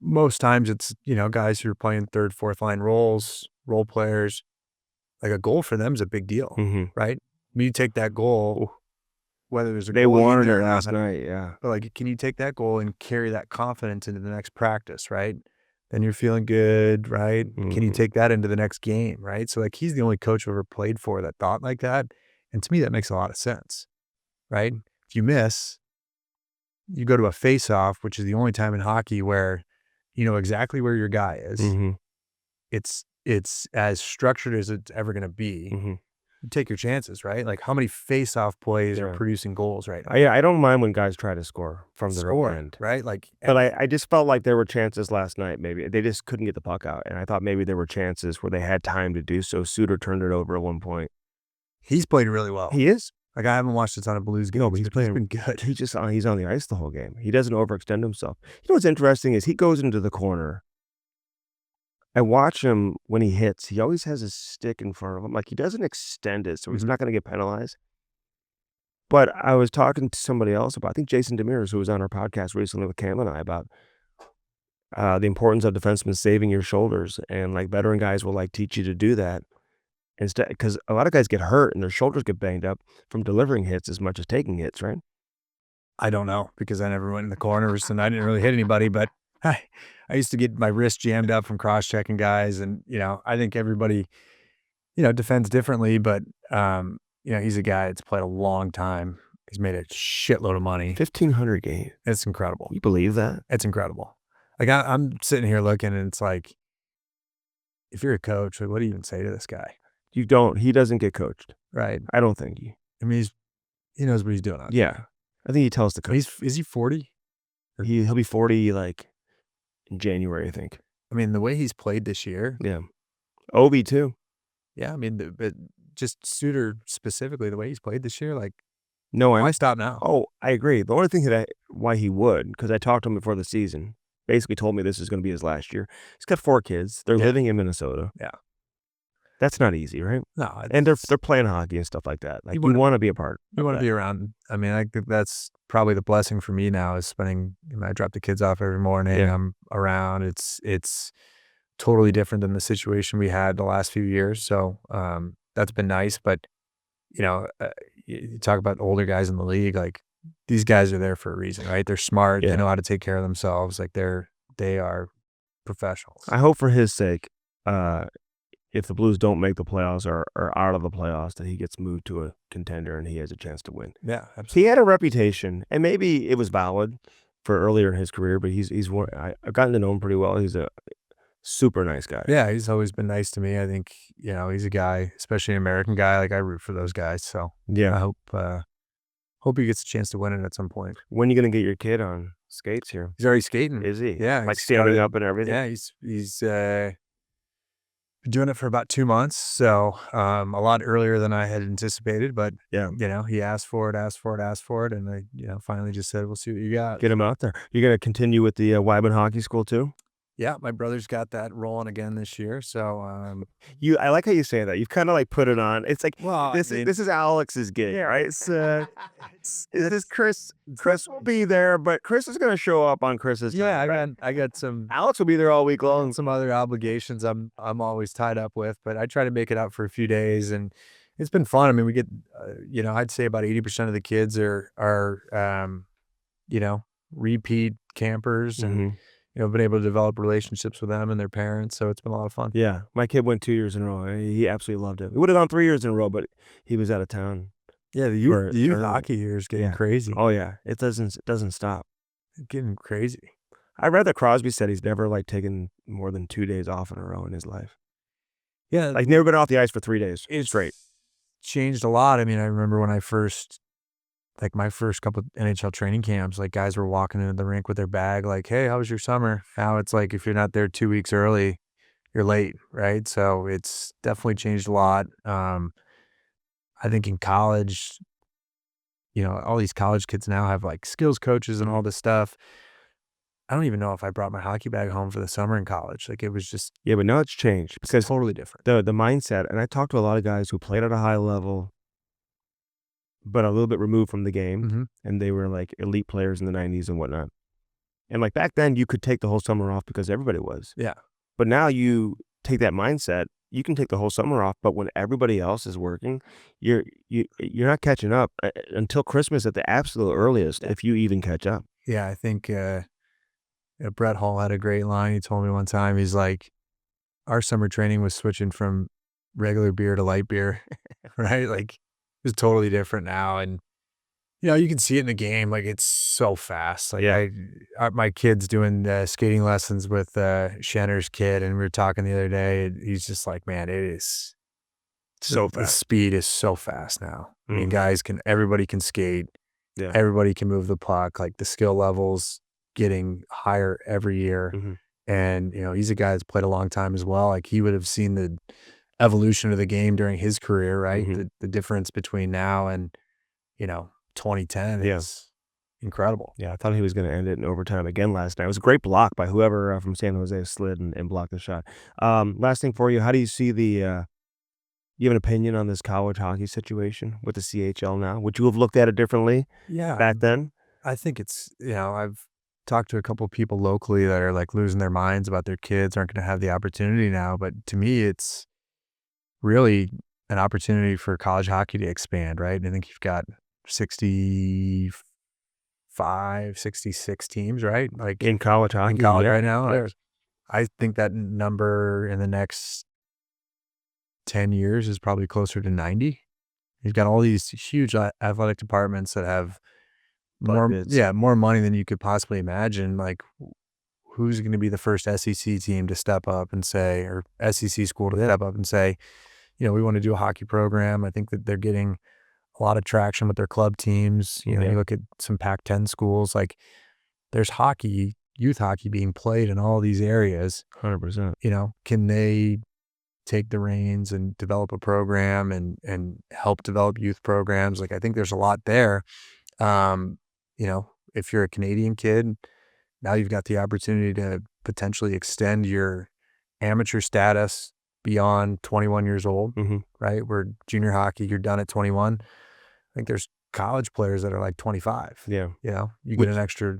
most times it's, guys who are playing third, fourth line roles, role players. Like a goal for them is a big deal, Mm-hmm. right? I mean, you take that goal, whether there's a They goal in wanted there it or last not, night. Yeah. but like, can you take that goal and carry that confidence into the next practice, right? Then you're feeling good, right? Can you Mhm. take that into the next game, right? So like, he's the only coach I've ever played for that thought like that. And to me, that makes a lot of sense, right? If you miss, you go to a face-off, which is the only time in hockey where you know exactly where your guy is. Mhm. It's as structured as it's ever going to be. Mhm. You take your chances, right? Like how many face-off plays are Yeah. producing goals right now? I don't mind when guys try to score from their own Score, end. right? Like, But I just felt like there were chances last night, maybe. They just couldn't get the puck out, and I thought maybe there were chances where they had time to do so. Suter turned it over at one point. he's played really well. He is? Like I haven't watched a ton of Blues games, No, but he's playing been good. he's on the ice the whole game. He doesn't overextend himself. You know what's interesting is he goes into the corner. I watch him when he hits. He always has his stick in front of him. Like, he doesn't extend it, so he's Mhm. not gonna get penalized. But I was talking to somebody else about, I think Jason Demers, who was on our podcast recently with Cam and I, about the importance of defensemen saving your shoulders, and like veteran guys will like teach you to do that instead, because a lot of guys get hurt and their shoulders get banged up from delivering hits as much as taking hits, right? I don't know because I never went in the corners and I didn't really hit anybody, but I used to get my wrist jammed up from cross-checking guys. And, I think everybody, defends differently, but, he's a guy that's played a long time. He's made a shitload of money. 1,500 games. It's incredible. You believe that? It's incredible. Like I'm sitting here looking and it's like, if you're a coach, like, what do you even say to this guy? You don't. He doesn't get coached. Right. I don't think he. I mean, he knows what he's doing. Yeah, I think he tells the coach. Is he 40? He'll be 40 like in January, I think. I mean, the way he's played this year. Yeah. Ovi too. Yeah, I mean, but just Suter specifically, the way he's played this year, like, No, why stop now? Oh, I agree. The only thing why he would, because I talked to him before the season, basically told me this is going to be his last year. He's got 4 kids. They're living in Minnesota. Yeah. That's not easy, right? No, And they're playing hockey and stuff like that. Like, you want to be a part. You want to be around. I mean, I think that's probably the blessing for me now is spending. I drop the kids off every morning. Yeah. I'm around. It's totally different than the situation we had the last few years. So that's been nice. But you talk about older guys in the league. Like these guys are there for a reason, right? They're smart. Yeah. They know how to take care of themselves. Like they are professionals. I hope for his sake, if the Blues don't make the playoffs or are out of the playoffs, that he gets moved to a contender and he has a chance to win. Yeah, absolutely. He had a reputation, and maybe it was valid for earlier in his career, but I've gotten to know him pretty well. He's a super nice guy. Yeah, he's always been nice to me. I think, he's a guy, especially an American guy. Like I root for those guys. So Yeah. I hope he gets a chance to win it at some point. When are you going to get your kid on skates here? He's already skating. Is he? Yeah. Like he's standing started- up and everything? Yeah, he's been doing it for about 2 months. So a lot earlier than I had anticipated, but Yeah. he asked for it. And I, finally just said, we'll see what you got. Get him out there. You're going to continue with the Wideman Hockey School too? Yeah, my brother's got that rolling again this year. So I like how you say that. You've kind of like put it on. It's like, well, this is Alex's gig, right? It's this is Chris. Chris will be there, but Chris is going to show up on Chris's time. yeah, I got some Alex will be there all week long. some other obligations I'm always tied up with, but I try to make it out for a few days, and it's been fun. I mean, we get I'd say about 80% of the kids are repeat campers, and been able to develop relationships with them and their parents, so it's been a lot of fun. Yeah, my kid went 2 years in a row. He absolutely loved it. We would have gone 3 years in a row, but he was out of town. Yeah, the For youth tournament. hockey here is getting Yeah. crazy. Oh yeah, it doesn't stop. It's getting crazy. I read that Crosby said he's never like taken more than 2 days off in a row in his life. Yeah, Like never been off the ice for 3 days it's straight. changed a lot. I mean, I remember when my first couple NHL training camps, like guys were walking into the rink with their bag, like, "Hey, how was your summer?" Now it's like if you're not there 2 weeks early, you're late, right? So it's definitely changed a lot. I think in college, all these college kids now have like skills coaches and all this stuff. I don't even know if I brought my hockey bag home for the summer in college. Like it was just Yeah, but now it's changed because totally different. the mindset, and I talked to a lot of guys who played at a high level, but a little bit removed from the game, Mm-hmm. and they were like elite players in the 90s and whatnot. And like back then, you could take the whole summer off because everybody was. Yeah. But now you take that mindset, you can take the whole summer off, but when everybody else is working, you're not catching up until Christmas at the absolute earliest, if you even catch up. Yeah, I think Brett Hall had a great line. He told me one time, he's like, our summer training was switching from regular beer to light beer, right? Like it's totally different now. And, you can see it in the game. Like it's so fast. Like Yeah. my kid's doing skating lessons with Shenner's kid. And we were talking the other day. And he's just like, man, it is So the fast. speed is so fast now. I mean, Mhm. everybody can skate. Yeah. Everybody can move the puck. Like the skill levels getting higher every year. Mhm. And, he's a guy that's played a long time as well. Like he would have seen the evolution of the game during his career, right? Mhm. The difference between now and, 2010 Yeah. is incredible. Yeah, I thought he was gonna end it in overtime again last night. It was a great block by whoever, from San Jose slid and blocked the shot. Last thing for you, how do you see you have an opinion on this college hockey situation with the CHL now? Would you have looked at it differently Yeah. back then? I think it's, I've talked to a couple of people locally that are like losing their minds about their kids aren't going to have the opportunity now. But to me, it's really an opportunity for college hockey to expand, right? I think you've got 65, 66 teams, right? Like In college in hockey, college yeah. right now. I think that number in the next 10 years is probably closer to 90. You've got all these huge athletic departments that have Budgets. more money than you could possibly imagine. Like, who's going to be the first SEC team to step up and say, or SEC school to step up and say, we want to do a hockey program. I think that they're getting a lot of traction with their club teams. You Yeah. look at some Pac-10 schools, like there's hockey, youth hockey being played in all these areas. 100%. Can they take the reins and develop a program and help develop youth programs? Like, I think there's a lot there. Um, if you're a Canadian kid, now you've got the opportunity to potentially extend your amateur status beyond 21 years old, Mhm. right? Where junior hockey, you're done at 21. I think there's college players that are like 25. Yeah. You get Which an extra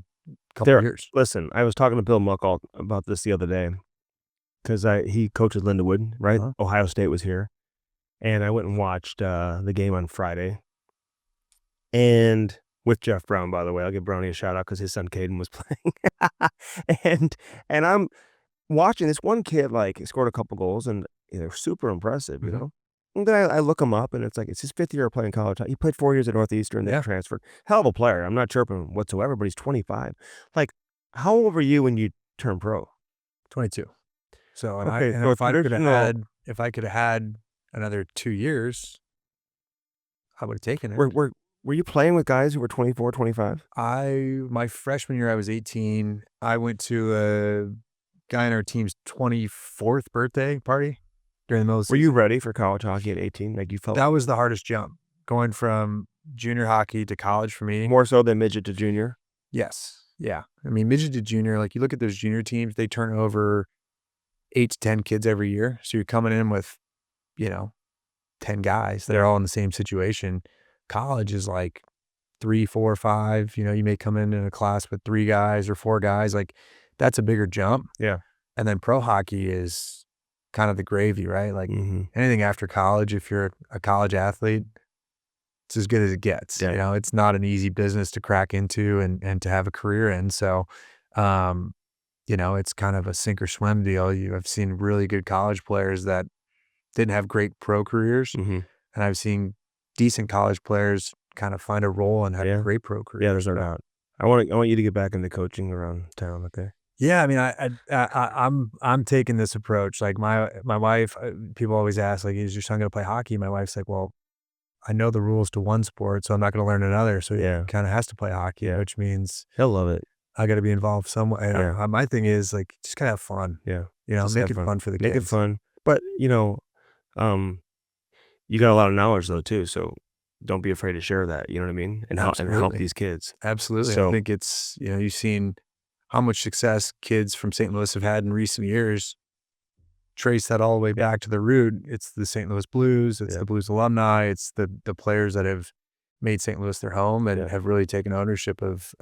couple there years. listen, I was talking to Bill Muckalt about this the other day because he coaches Lindenwood, right? Uh-huh. Ohio State was here, and I went and watched, the game on Friday, and with Jeff Brown, by the way. I'll give Brownie a shout out because his son Caden was playing. And I'm watching this one kid, like, he scored a couple goals, and they're super impressive, you Mhm. know? And then I look him up, and it's like, it's his 5th year playing college. He played 4 years at Northeastern, then Yeah. transferred. Hell of a player. I'm not chirping whatsoever, but he's 25. Like, how old were you when you turned pro? 22. So, Okay, and so if I could have had another 2 years, I would have taken it. were you playing with guys who were 24, 25? My freshman year, I was 18. I went to a guy in our team's 24th birthday party during the middle of the Were you season. ready for college hockey at 18? Like, you felt That was the hardest jump, going from junior hockey to college for me. more so than midget to junior? Yes. Yeah. I mean, midget to junior, like you look at those junior teams, they turn over 8 to 10 kids every year. So you're coming in with, 10 guys that are all in the same situation. College is like 3, 4, 5. You may come in a class with 3 guys or 4 guys. Like that's a bigger jump. Yeah. And then pro hockey is kind of the gravy, right? Like Mhm. anything after college, if you're a college athlete, it's as good as it gets. Yeah. It's not an easy business to crack into and to have a career in. So, um, it's kind of a sink or swim deal. I've seen really good college players that didn't have great pro careers, Mhm. and I've seen decent college players kind of find a role and have Yeah. great pro careers. Yeah, there's no So, doubt. I want you to get back into coaching around town, okay? yeah, I mean, I'm taking this approach. Like my wife, people always ask, like, is your son going to play hockey? My wife's like, well, I know the rules to one sport, so I'm not going to learn another. So he Yeah. kind of has to play hockey, Yeah. which means He'll love it. I got to be involved some way. Yeah. My thing is like, just gotta have fun. Yeah. Just Make make it fun for the Make it kids. fun. But, you got a lot of knowledge though too, so don't be afraid to share that, you know what I mean? And help Absolutely. these kids. Absolutely. So I think it's, you've seen how much success kids from St. Louis have had in recent years. Trace that all the way back to the root. It's the St. Louis Blues. It's the Blues alumni. It's the players that have made St. Louis their home and have really taken ownership of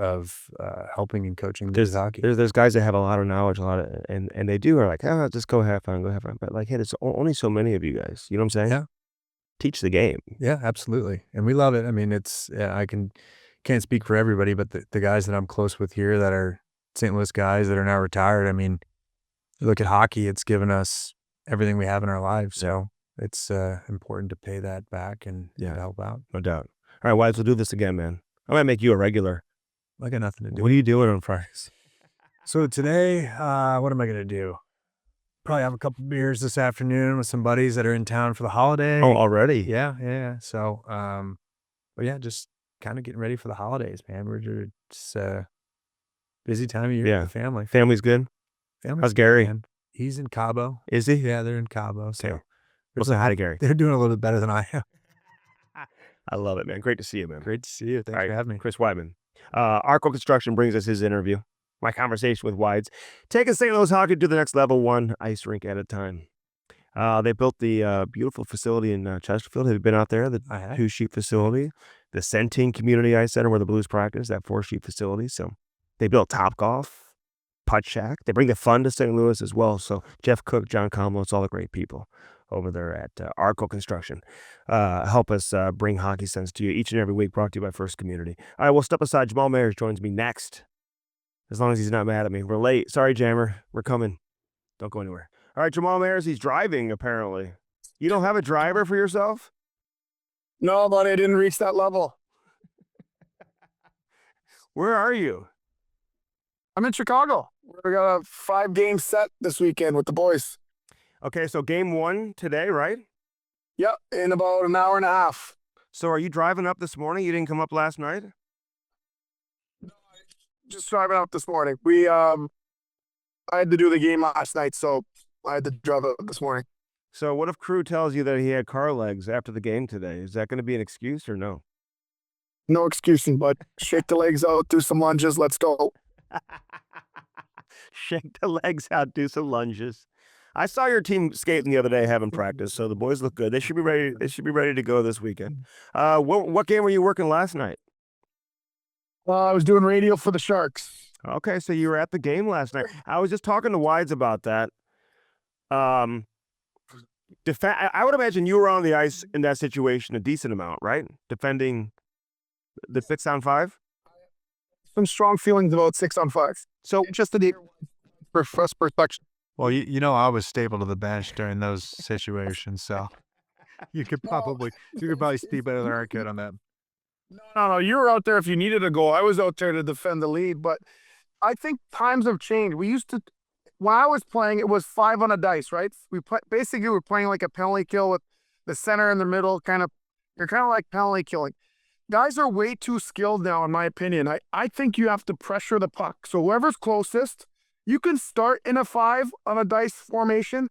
helping and coaching hockey. there's guys that have a lot of knowledge, and they are like, oh, just go have fun. But like, hey, there's only so many of you guys. You know what I'm saying? Yeah. Teach the game. Yeah, absolutely. And we love it. I mean, it's, I can't speak for everybody, but the guys that I'm close with here that are St. Louis guys that are now retired, I mean, you look at hockey, it's given us everything we have in our lives. So it's important to pay that back and to help out. No doubt. All right, Wise, we'll do this again, man. I might make you a regular. I got nothing to do. What are you doing on Fridays? So today, what am I going to do? Probably have a couple beers this afternoon with some buddies that are in town for the holiday. Oh, already? Yeah. So, but yeah, just kind of getting ready for the holidays, man. We're just busy time of year with the family. Family's good? How's Gary? Man. He's in Cabo. Is he? Yeah, they're in Cabo. So Okay. Well, say hi to Gary. they're doing a little bit better than I am. I love it, man. Great to see you, man. Great to see you. Thanks for having me. Chris Wideman. Arco Construction brings us his interview. My conversation with Wides. Taking St. Louis hockey to the next level, one ice rink at a time. They built the beautiful facility in Chesterfield. Have you been out there? The 2-sheet facility. The Centene Community Ice Center where the Blues practice, that 4-sheet facility. So they built Topgolf, Putt Shack. They bring the fun to St. Louis as well. So Jeff Cook, John Comlos, all the great people over there at Arco Construction help us bring hockey sense to you each and every week, brought to you by First Community. All right, we'll step aside. Jamal Mayers joins me next. As long as he's not mad at me. We're late. Sorry, Jammer. We're coming. Don't go anywhere. All right, Jamal Mayers, he's driving, apparently. You don't have a driver for yourself? No, buddy, I didn't reach that level. Where are you? I'm in Chicago. We got a 5-game set this weekend with the boys. Okay, so game 1 today, right? Yep, in about an hour and a half. So are you driving up this morning? You didn't come up last night? Just driving out this morning. I had to do the game last night, so I had to drive out this morning. So what if Crew tells you that he had car legs after the game today? Is that going to be an excuse or no? No excusing, but shake the legs out, do some lunges, let's go. Shake the legs out, do some lunges. I saw your team skating the other day having practice, so the boys look good. They should be ready. They should be ready to go this weekend. What game were you working last night? I was doing radio for the Sharks. Okay, so you were at the game last night. I was just talking to Wides about that. I would imagine you were on the ice in that situation a decent amount, right? Defending the 6-on-5? Some strong feelings about 6-on-5. So just a for first protection. Well, I was stable to the bench during those situations, so you could probably speak better than I could on that. No, you were out there if you needed a goal. I was out there to defend the lead, but I think times have changed. We used to, when I was playing, it was 5 on a dice, right? Basically we're playing like a penalty kill with the center in the middle, you're kind of like penalty killing. Guys are way too skilled now, in my opinion. I think you have to pressure the puck. So whoever's closest, you can start in a 5 on a dice formation,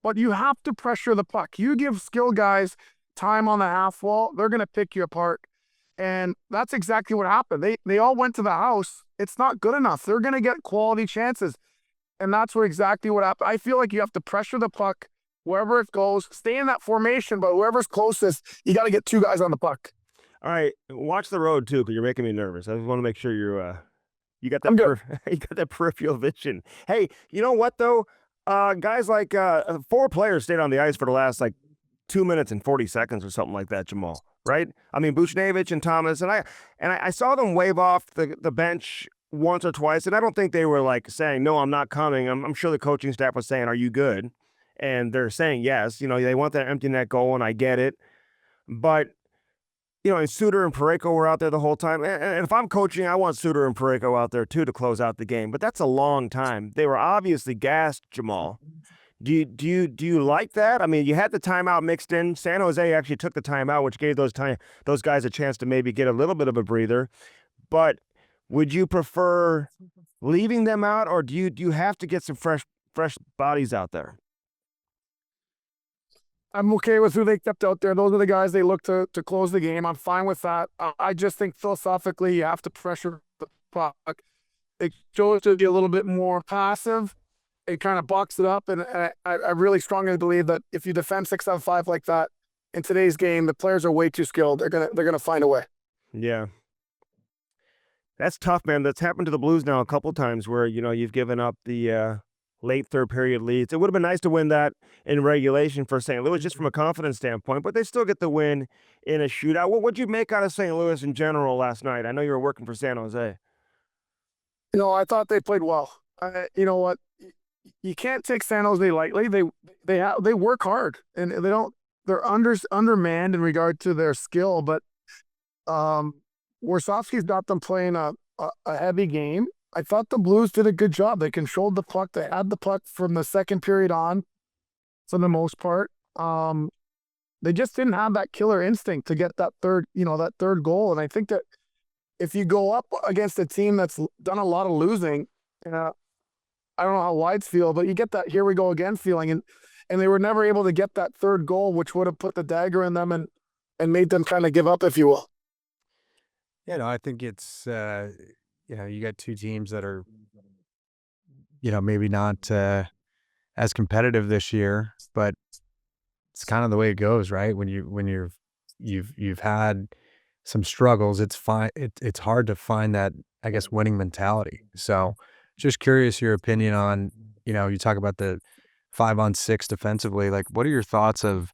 but you have to pressure the puck. You give skill guys time on the half wall, they're going to pick you apart. And that's exactly what happened. They all went to the house. It's not good enough. They're going to get quality chances. And that's exactly what happened. I feel like you have to pressure the puck wherever it goes, stay in that formation, but whoever's closest, you got to get 2 guys on the puck. All right, watch the road too, because you're making me nervous. I just want to make sure you got that you got that peripheral vision. Hey, you know what though? Guys like 4 players stayed on the ice for the last 2 minutes and 40 seconds or something like that, Jamal. Right? I mean, Buchnevich and Thomas, and I saw them wave off the bench once or twice, and I don't think they were saying, no, I'm not coming. I'm sure the coaching staff was saying, are you good? And they're saying yes. They want that empty net goal, and I get it. But, and Suter and Parayko were out there the whole time. And if I'm coaching, I want Suter and Parayko out there too to close out the game. But that's a long time. They were obviously gassed, Jamal. Do you like that? I mean, you had the timeout mixed in. San Jose actually took the timeout, which gave those guys a chance to maybe get a little bit of a breather. But Would you prefer leaving them out, or do you have to get some fresh bodies out there? I'm okay with who they kept out there. Those are the guys they look to close the game. I'm fine with that. I just think philosophically you have to pressure the puck. It shows to be a little bit more passive. It kind of box it up, and I really strongly believe that if you defend 6-on-5 like that in today's game, the players are way too skilled. They're gonna find a way. Yeah. That's tough, man. That's happened to the Blues now a couple times where, you've given up the late third period leads. It would have been nice to win that in regulation for St. Louis just from a confidence standpoint, but they still get the win in a shootout. What'd you make out of St. Louis in general last night? I know you were working for San Jose. I thought they played well. You know what? You can't take San Jose lightly. They work hard, and they're undermanned in regard to their skill, but Warsawski's got them playing a heavy game. I thought the Blues did a good job. They controlled the puck. They had the puck from the second period on, for the most part. They just didn't have that killer instinct to get that third goal. And I think that if you go up against a team that's done a lot of losing, I don't know how Wides feel, but you get that here we go again feeling, and they were never able to get that third goal, which would have put the dagger in them and made them kind of give up, if you will. Yeah, no, I think it's you got two teams that are maybe not as competitive this year, but it's kind of the way it goes, right? When you've had some struggles, it's fine. It's hard to find that, I guess, winning mentality. So, just curious your opinion on you talk about the 5-on-6 defensively. Like, what are your thoughts of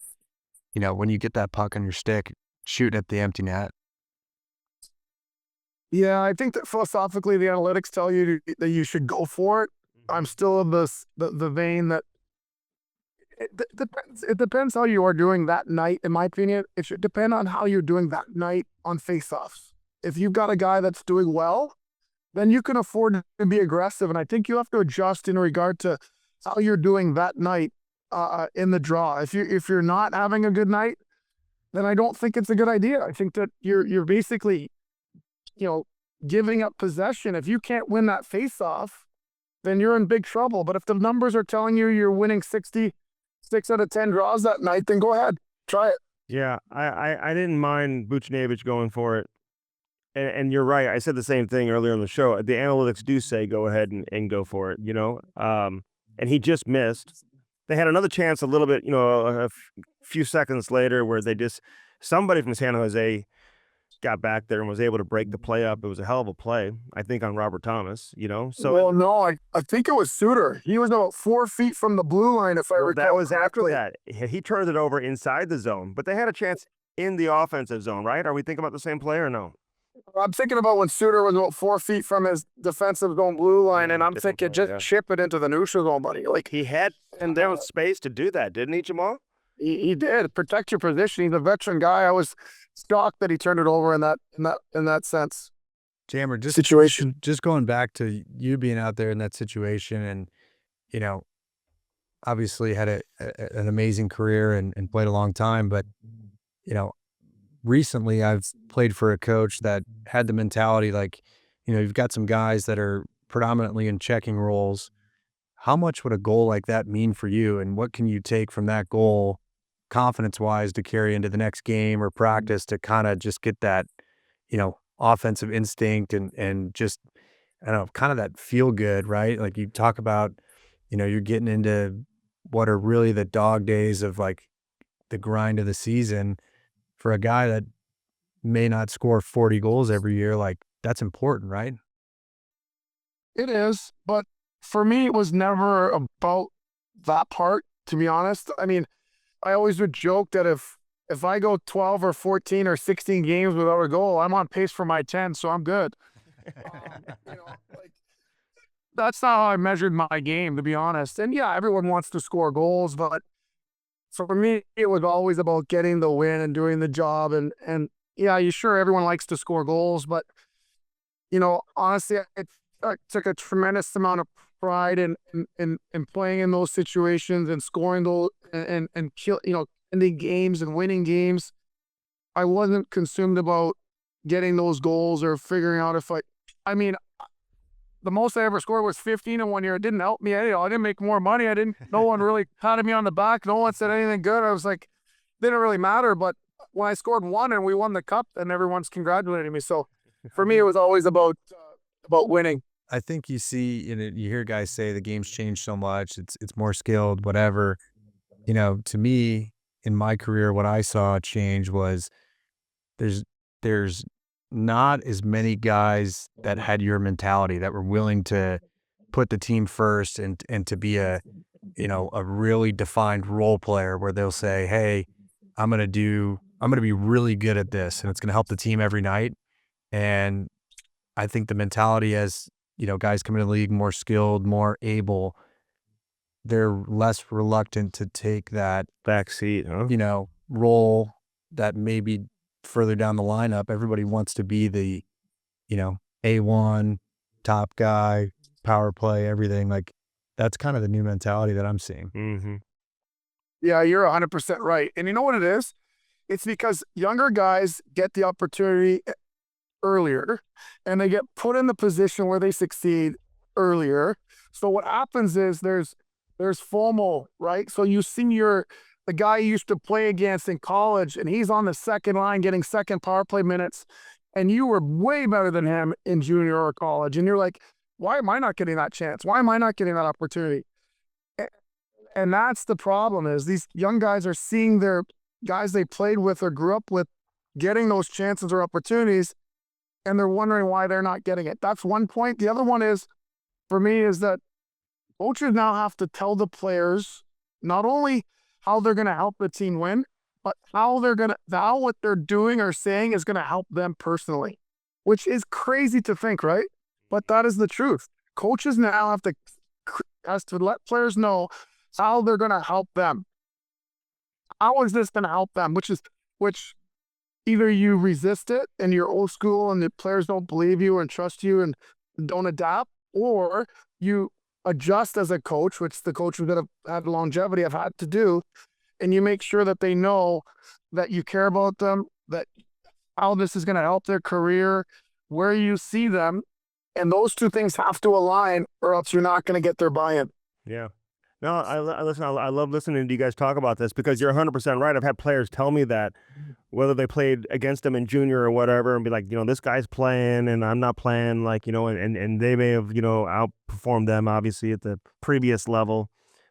when you get that puck on your stick, shooting at the empty net? Yeah, I think that philosophically the analytics tell you that you should go for it. I'm still in the vein that it depends how you are doing that night, in my opinion. It should depend on how you're doing that night on faceoffs. If you've got a guy that's doing well, then you can afford to be aggressive. And I think you have to adjust in regard to how you're doing that night in the draw. If you're not having a good night, then I don't think it's a good idea. I think that you're basically giving up possession. If you can't win that face-off, then you're in big trouble. But if the numbers are telling you you're winning 66 out of 10 draws that night, then go ahead, try it. Yeah, I didn't mind Buchnevich going for it. And you're right. I said the same thing earlier in the show. The analytics do say go ahead and go for it, and he just missed. They had another chance a little bit, a few seconds later where somebody from San Jose got back there and was able to break the play up. It was a hell of a play, I think, on Robert Thomas, So, well, no, I think it was Suter. He was about 4 feet from the blue line, if I recall. That was after that. He turned it over inside the zone, but they had a chance in the offensive zone, right? Are we thinking about the same play or no? I'm thinking about when Suter was about 4 feet from his defensive zone blue line, and I'm thinking just ship it into the neutral zone, buddy. Like, he had down space to do that, didn't he, Jamal? He did. Protect your position. He's a veteran guy. I was shocked that he turned it over in that sense. Jammer, situation. Just going back to you being out there in that situation, and obviously had an amazing career and played a long time, but recently I've played for a coach that had the mentality like, you've got some guys that are predominantly in checking roles. How much would a goal like that mean for you, and what can you take from that goal confidence-wise to carry into the next game or practice to kind of just get that, offensive instinct and just, I don't know, kind of that feel good, right? Like you talk about, you're getting into what are really the dog days of like the grind of the season. For a guy that may not score 40 goals every year, like that's important, right? It is, but for me, it was never about that part, to be honest. I mean, I always would joke that if I go 12 or 14 or 16 games without a goal, I'm on pace for my 10, so I'm good. That's not how I measured my game, to be honest. And yeah, everyone wants to score goals, but for me, it was always about getting the win and doing the job. And yeah, everyone likes to score goals, but honestly, I took a tremendous amount of pride in playing in those situations and scoring those and ending games and winning games. I wasn't consumed about getting those goals or figuring out if I mean, the most I ever scored was 15 in 1 year. It didn't help me. I didn't make more money. No one really patted me on the back. No one said anything good. I was like, didn't really matter. But when I scored one and we won the cup, then everyone's congratulating me. So for me, it was always about winning. I think you see, you hear guys say the game's changed so much. It's more skilled, whatever. To me, in my career, what I saw change was there's not as many guys that had your mentality, that were willing to put the team first and to be a really defined role player where they'll say, hey, I'm going to be really good at this and it's going to help the team every night. And I think the mentality as, guys come into the league more skilled, more able, they're less reluctant to take that backseat, huh? Role that maybe further down the lineup. Everybody wants to be the, A1 top guy, power play, everything. Like, that's kind of the new mentality that I'm seeing. Mm-hmm. Yeah, you're 100% right. And you know what it is? It's because younger guys get the opportunity earlier and they get put in the position where they succeed earlier. So what happens is there's FOMO, right? So you see the guy you used to play against in college and he's on the second line getting second power play minutes and you were way better than him in junior or college. And you're like, why am I not getting that chance? Why am I not getting that opportunity? And that's the problem, is these young guys are seeing their guys they played with or grew up with getting those chances or opportunities, and they're wondering why they're not getting it. That's one point. The other one is, for me, is that coaches now have to tell the players not only how they're going to help the team win, but how what they're doing or saying is going to help them personally, which is crazy to think, right? But that is the truth. Coaches now have to let players know how they're going to help them. How is this going to help them? Which either you resist it and you're old school and the players don't believe you and trust you and don't adapt, or you adjust as a coach, which the coach who's going to have longevity have had to do, and you make sure that they know that you care about them, that how this is going to help their career, where you see them, and those two things have to align or else you're not going to get their buy-in. Yeah. No, I love listening to you guys talk about this because you're 100% right. I've had players tell me that, whether they played against them in junior or whatever, and be like, this guy's playing and I'm not playing, like, and they may have, outperformed them obviously at the previous level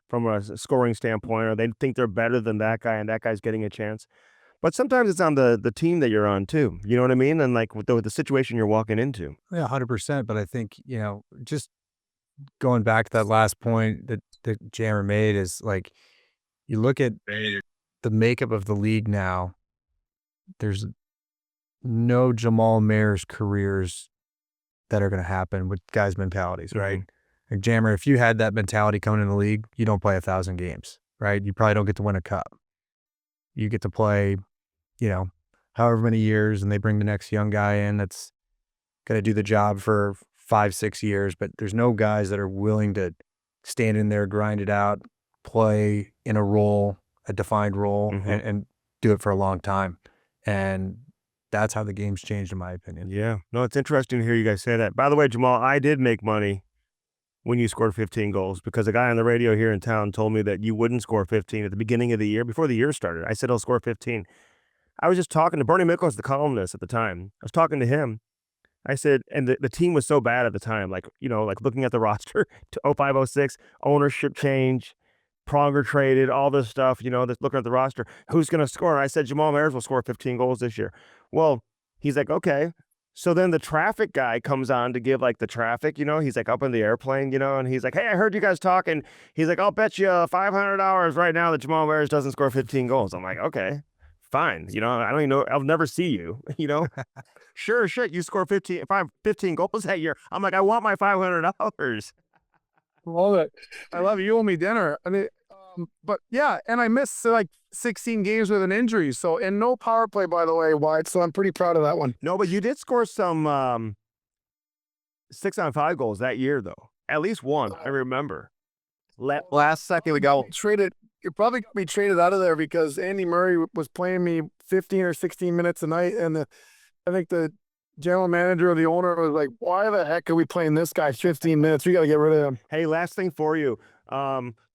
from a scoring standpoint, or they think they're better than that guy and that guy's getting a chance. But sometimes it's on the team that you're on too. You know what I mean? And like with the situation you're walking into. Yeah, 100%. But I think, just going back to that last point that Jammer made is, like, you look at the makeup of the league now, there's no Jamal Mayers careers that are going to happen with guys' mentalities, right? Mm-hmm. Like, Jammer, if you had that mentality coming in the league, you don't play 1,000 games, right? You probably don't get to win a cup. You get to play, however many years, and they bring the next young guy in that's going to do the job for 5-6 years, but there's no guys that are willing to stand in there, grind it out, play in a role, a defined role, Mm-hmm. and do it for a long time. And that's how the game's changed, in my opinion. Yeah. No, it's interesting to hear you guys say that. By the way, Jamal, I did make money when you scored 15 goals because a guy on the radio here in town told me that you wouldn't score 15 at the beginning of the year, before the year started. I said, I'll score 15. I was just talking to Bernie Mickles, the columnist at the time. I was talking to him. I said, and the team was so bad at the time, like, looking at the roster to 05, 06, ownership change, Pronger traded, all this stuff, just looking at the roster, who's going to score? And I said, Jamal Mayers will score 15 goals this year. Well, he's like, okay. So then the traffic guy comes on to give like the traffic, he's like up in the airplane, and he's like, hey, I heard you guys talking. He's like, I'll bet you $500 right now that Jamal Mayers doesn't score 15 goals. I'm like, okay, fine. I don't even know. I'll never see you, Sure, shit, you score 15 goals that year. I'm like, I want my $500. Love it. I love it. You owe me dinner. I mean, but yeah, and I missed like 16 games with an injury. So, and no power play, by the way, Wide. So I'm pretty proud of that one. No, but you did score some 6-on-5 goals that year, though. At least one, I remember. Last second we got traded. You probably got me traded out of there because Andy Murray was playing me 15 or 16 minutes a night, and I think the general manager or the owner was like, why the heck are we playing this guy 15 minutes? We got to get rid of him. Hey, last thing for you.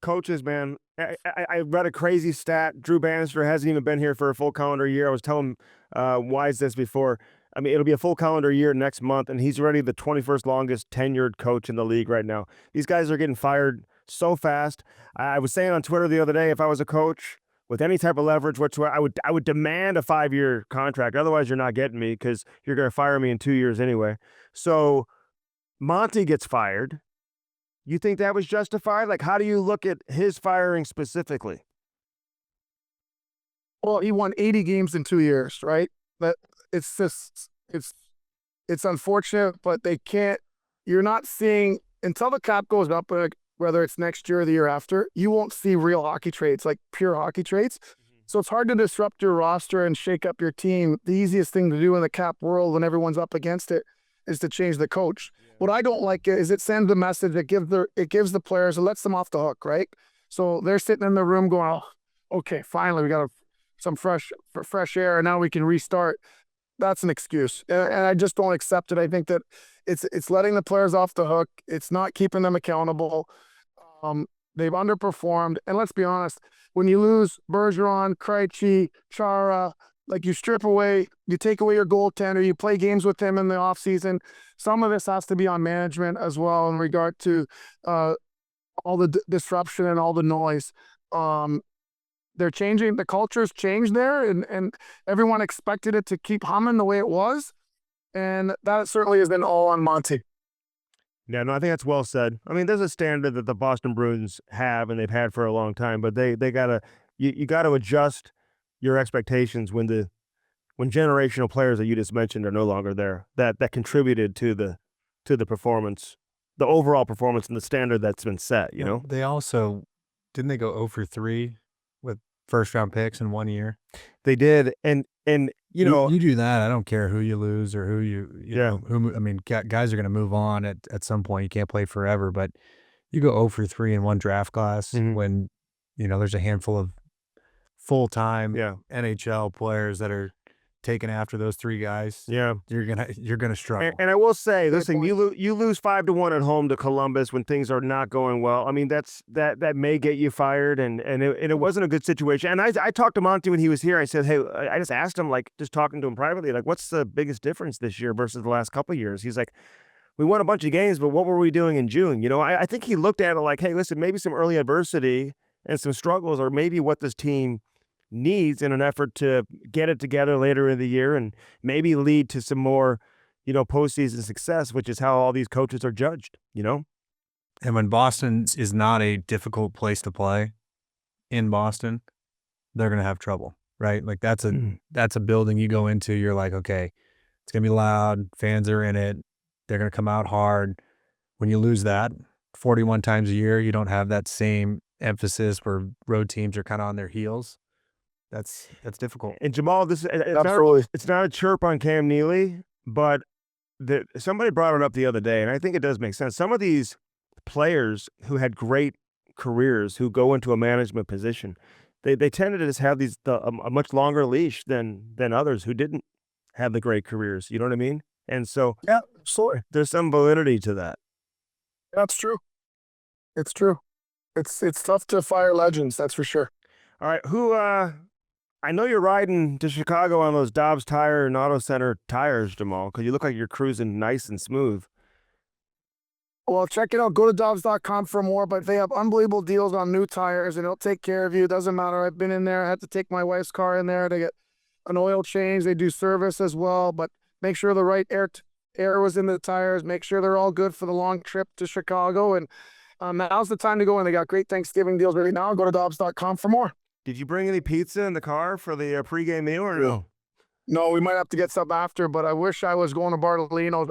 Coaches, man, I read a crazy stat. Drew Bannister hasn't even been here for a full calendar year. I was telling Wise this before. I mean, it'll be a full calendar year next month, and he's already the 21st longest tenured coach in the league right now. These guys are getting fired so fast. I was saying on Twitter the other day, if I was a coach with any type of leverage whatsoever, I would demand a 5-year contract. Otherwise, you're not getting me because you're going to fire me in 2 years anyway. So Monty gets fired. You think that was justified? Like, how do you look at his firing specifically? Well, he won 80 games in 2 years, right? But it's just, it's unfortunate, but they can't, you're not seeing, until the cap goes up, whether it's next year or the year after, you won't see real hockey traits, like pure hockey traits. So it's hard to disrupt your roster and shake up your team. The easiest thing to do in the cap world when everyone's up against it is to change the coach. What I don't like is it sends a message that gives the players, it lets them off the hook, right? So they're sitting in the room going, oh, okay, finally we got some fresh air, and now we can restart. That's an excuse, and I just don't accept it. I think that it's letting the players off the hook. It's not keeping them accountable. They've underperformed, and let's be honest, when you lose Bergeron, Krejci, Chara, like you take away your goaltender, you play games with him in the offseason. Some of this has to be on management as well in regard to all the disruption and all the noise. They're changing, the culture's changed there, and everyone expected it to keep humming the way it was. And that certainly has been all on Monty. Yeah, no, I think that's well said. I mean, there's a standard that the Boston Bruins have and they've had for a long time, but they gotta you gotta adjust your expectations when generational players that you just mentioned are no longer there, that contributed to the performance, the overall performance and the standard that's been set, you know? They also, didn't they go 0 for 3 with first round picks in 1 year? They did, and you know, you do that. I don't care who you lose or who you Yeah. know, I mean, guys are going to move on at some point. You can't play forever, but you go 0 for 3 in one draft class when, there's a handful of full-time NHL players that are taken after those 3 guys. Yeah. You're gonna struggle. And I will say, listen, you lose 5-1 at home to Columbus when things are not going well. I mean, that may get you fired, and it wasn't a good situation. And I talked to Monty when he was here. I said, hey, I just asked him, like, just talking to him privately, like, what's the biggest difference this year versus the last couple of years? He's like, we won a bunch of games, but what were we doing in June? You know, I think he looked at it like, hey, listen, maybe some early adversity and some struggles are maybe what this team needs in an effort to get it together later in the year and maybe lead to some more, postseason success, which is how all these coaches are judged, And when Boston is not a difficult place to play in Boston, they're going to have trouble, right? Like that's a building you go into, you're like, okay, it's going to be loud, fans are in it, they're going to come out hard. When you lose that 41 times a year, you don't have that same emphasis where road teams are kind of on their heels. That's difficult. And Jamal, Absolutely. It's not a chirp on Cam Neely, but somebody brought it up the other day, and I think it does make sense. Some of these players who had great careers who go into a management position, they tended to just have a much longer leash than others who didn't have the great careers. You know what I mean? And so Yeah, absolutely. there's some validity to that. That's true. It's true. It's tough to fire legends, that's for sure. All right, I know you're riding to Chicago on those Dobbs Tire and Auto Center tires, Jamal, because you look like you're cruising nice and smooth. Well, check it out. Go to Dobbs.com for more, but they have unbelievable deals on new tires, and they'll take care of you. It doesn't matter. I've been in there. I had to take my wife's car in there to get an oil change. They do service as well, but make sure the right air was in the tires. Make sure they're all good for the long trip to Chicago, and now's the time to go in. They got great Thanksgiving deals right now. Go to Dobbs.com for more. Did you bring any pizza in the car for the pregame meal or no? No, we might have to get some after, but I wish I was going to Bartolino's.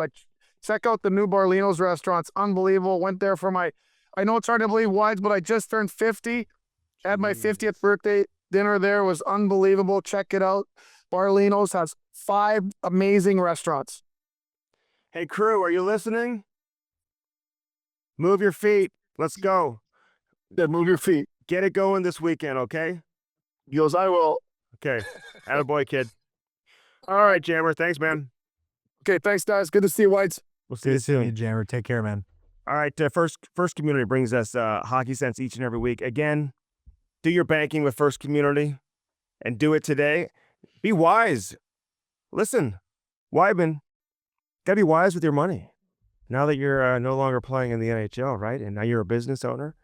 Check out the new Bartolino's restaurant. It's unbelievable. Went there for I know it's hard to believe, Wides, but I just turned 50. Had my 50th birthday dinner there. It was unbelievable. Check it out. Bartolino's has 5 amazing restaurants. Hey, crew, are you listening? Move your feet. Let's go. Yeah, move your feet. Get it going this weekend, okay? He goes, I will. Okay. Attaboy, kid. All right, Jammer. Thanks, man. Okay, thanks, guys. Good to see you, Whites. We'll see you soon. Jammer. Take care, man. All right, First Community brings us Hockey Sense each and every week. Again, do your banking with First Community and do it today. Be wise. Listen, Wideman, gotta be wise with your money. Now that you're no longer playing in the NHL, right? And now you're a business owner,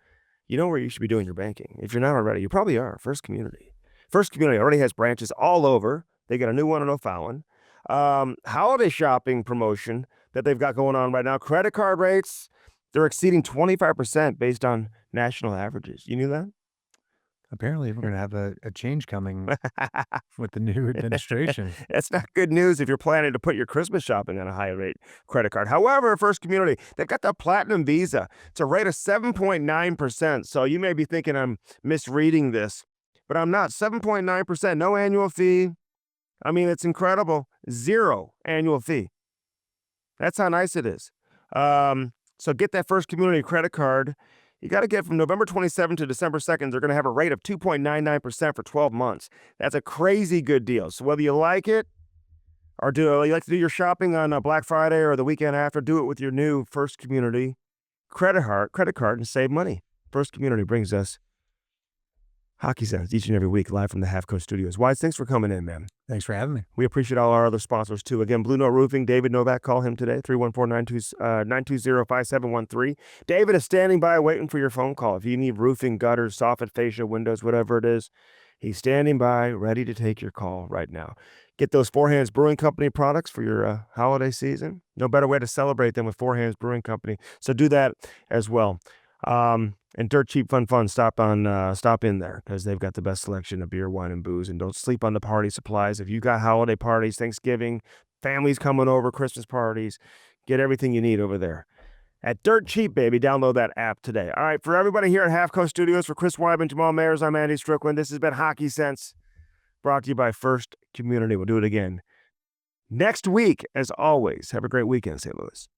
you know where you should be doing your banking. If you're not already, you probably are. First Community. First Community already has branches all over. They got a new one in O'Fallon. Holiday shopping promotion that they've got going on right now. Credit card rates, they're exceeding 25% based on national averages. You knew that? Apparently, we're going to have a change coming with the new administration. That's not good news if you're planning to put your Christmas shopping on a high rate credit card. However, First Community, they've got the Platinum Visa. It's a rate of 7.9%. So you may be thinking I'm misreading this, but I'm not. 7.9%, no annual fee. I mean, it's incredible. 0 annual fee. That's how nice it is. So get that First Community credit card. You got to get from November 27th to December 2nd. They're going to have a rate of 2.99% for 12 months. That's a crazy good deal. So whether you like it or you like to do your shopping on Black Friday or the weekend after, do it with your new First Community credit card and save money. First Community brings us Hockey Sense each and every week live from the Half Coast Studios. Wise, thanks for coming in, man. Thanks for having me. We appreciate all our other sponsors, too. Again, Blue Note Roofing, David Novak, call him today, 314-920-5713. David is standing by waiting for your phone call. If you need roofing, gutters, soffit, fascia, windows, whatever it is, he's standing by, ready to take your call right now. Get those Four Hands Brewing Company products for your holiday season. No better way to celebrate than with Four Hands Brewing Company. So do that as well. And Dirt Cheap Fun, stop in there because they've got the best selection of beer, wine, and booze. And don't sleep on the party supplies. If you got holiday parties, Thanksgiving, families coming over, Christmas parties, get everything you need over there at Dirt Cheap, baby. Download that app today. All right, for everybody here at Half Coast Studios, for Chris Wideman, Jamal Mayers, I'm Andy Strickland. This has been Hockey Sense, brought to you by First Community. We'll do it again next week, as always. Have a great weekend, St. Louis.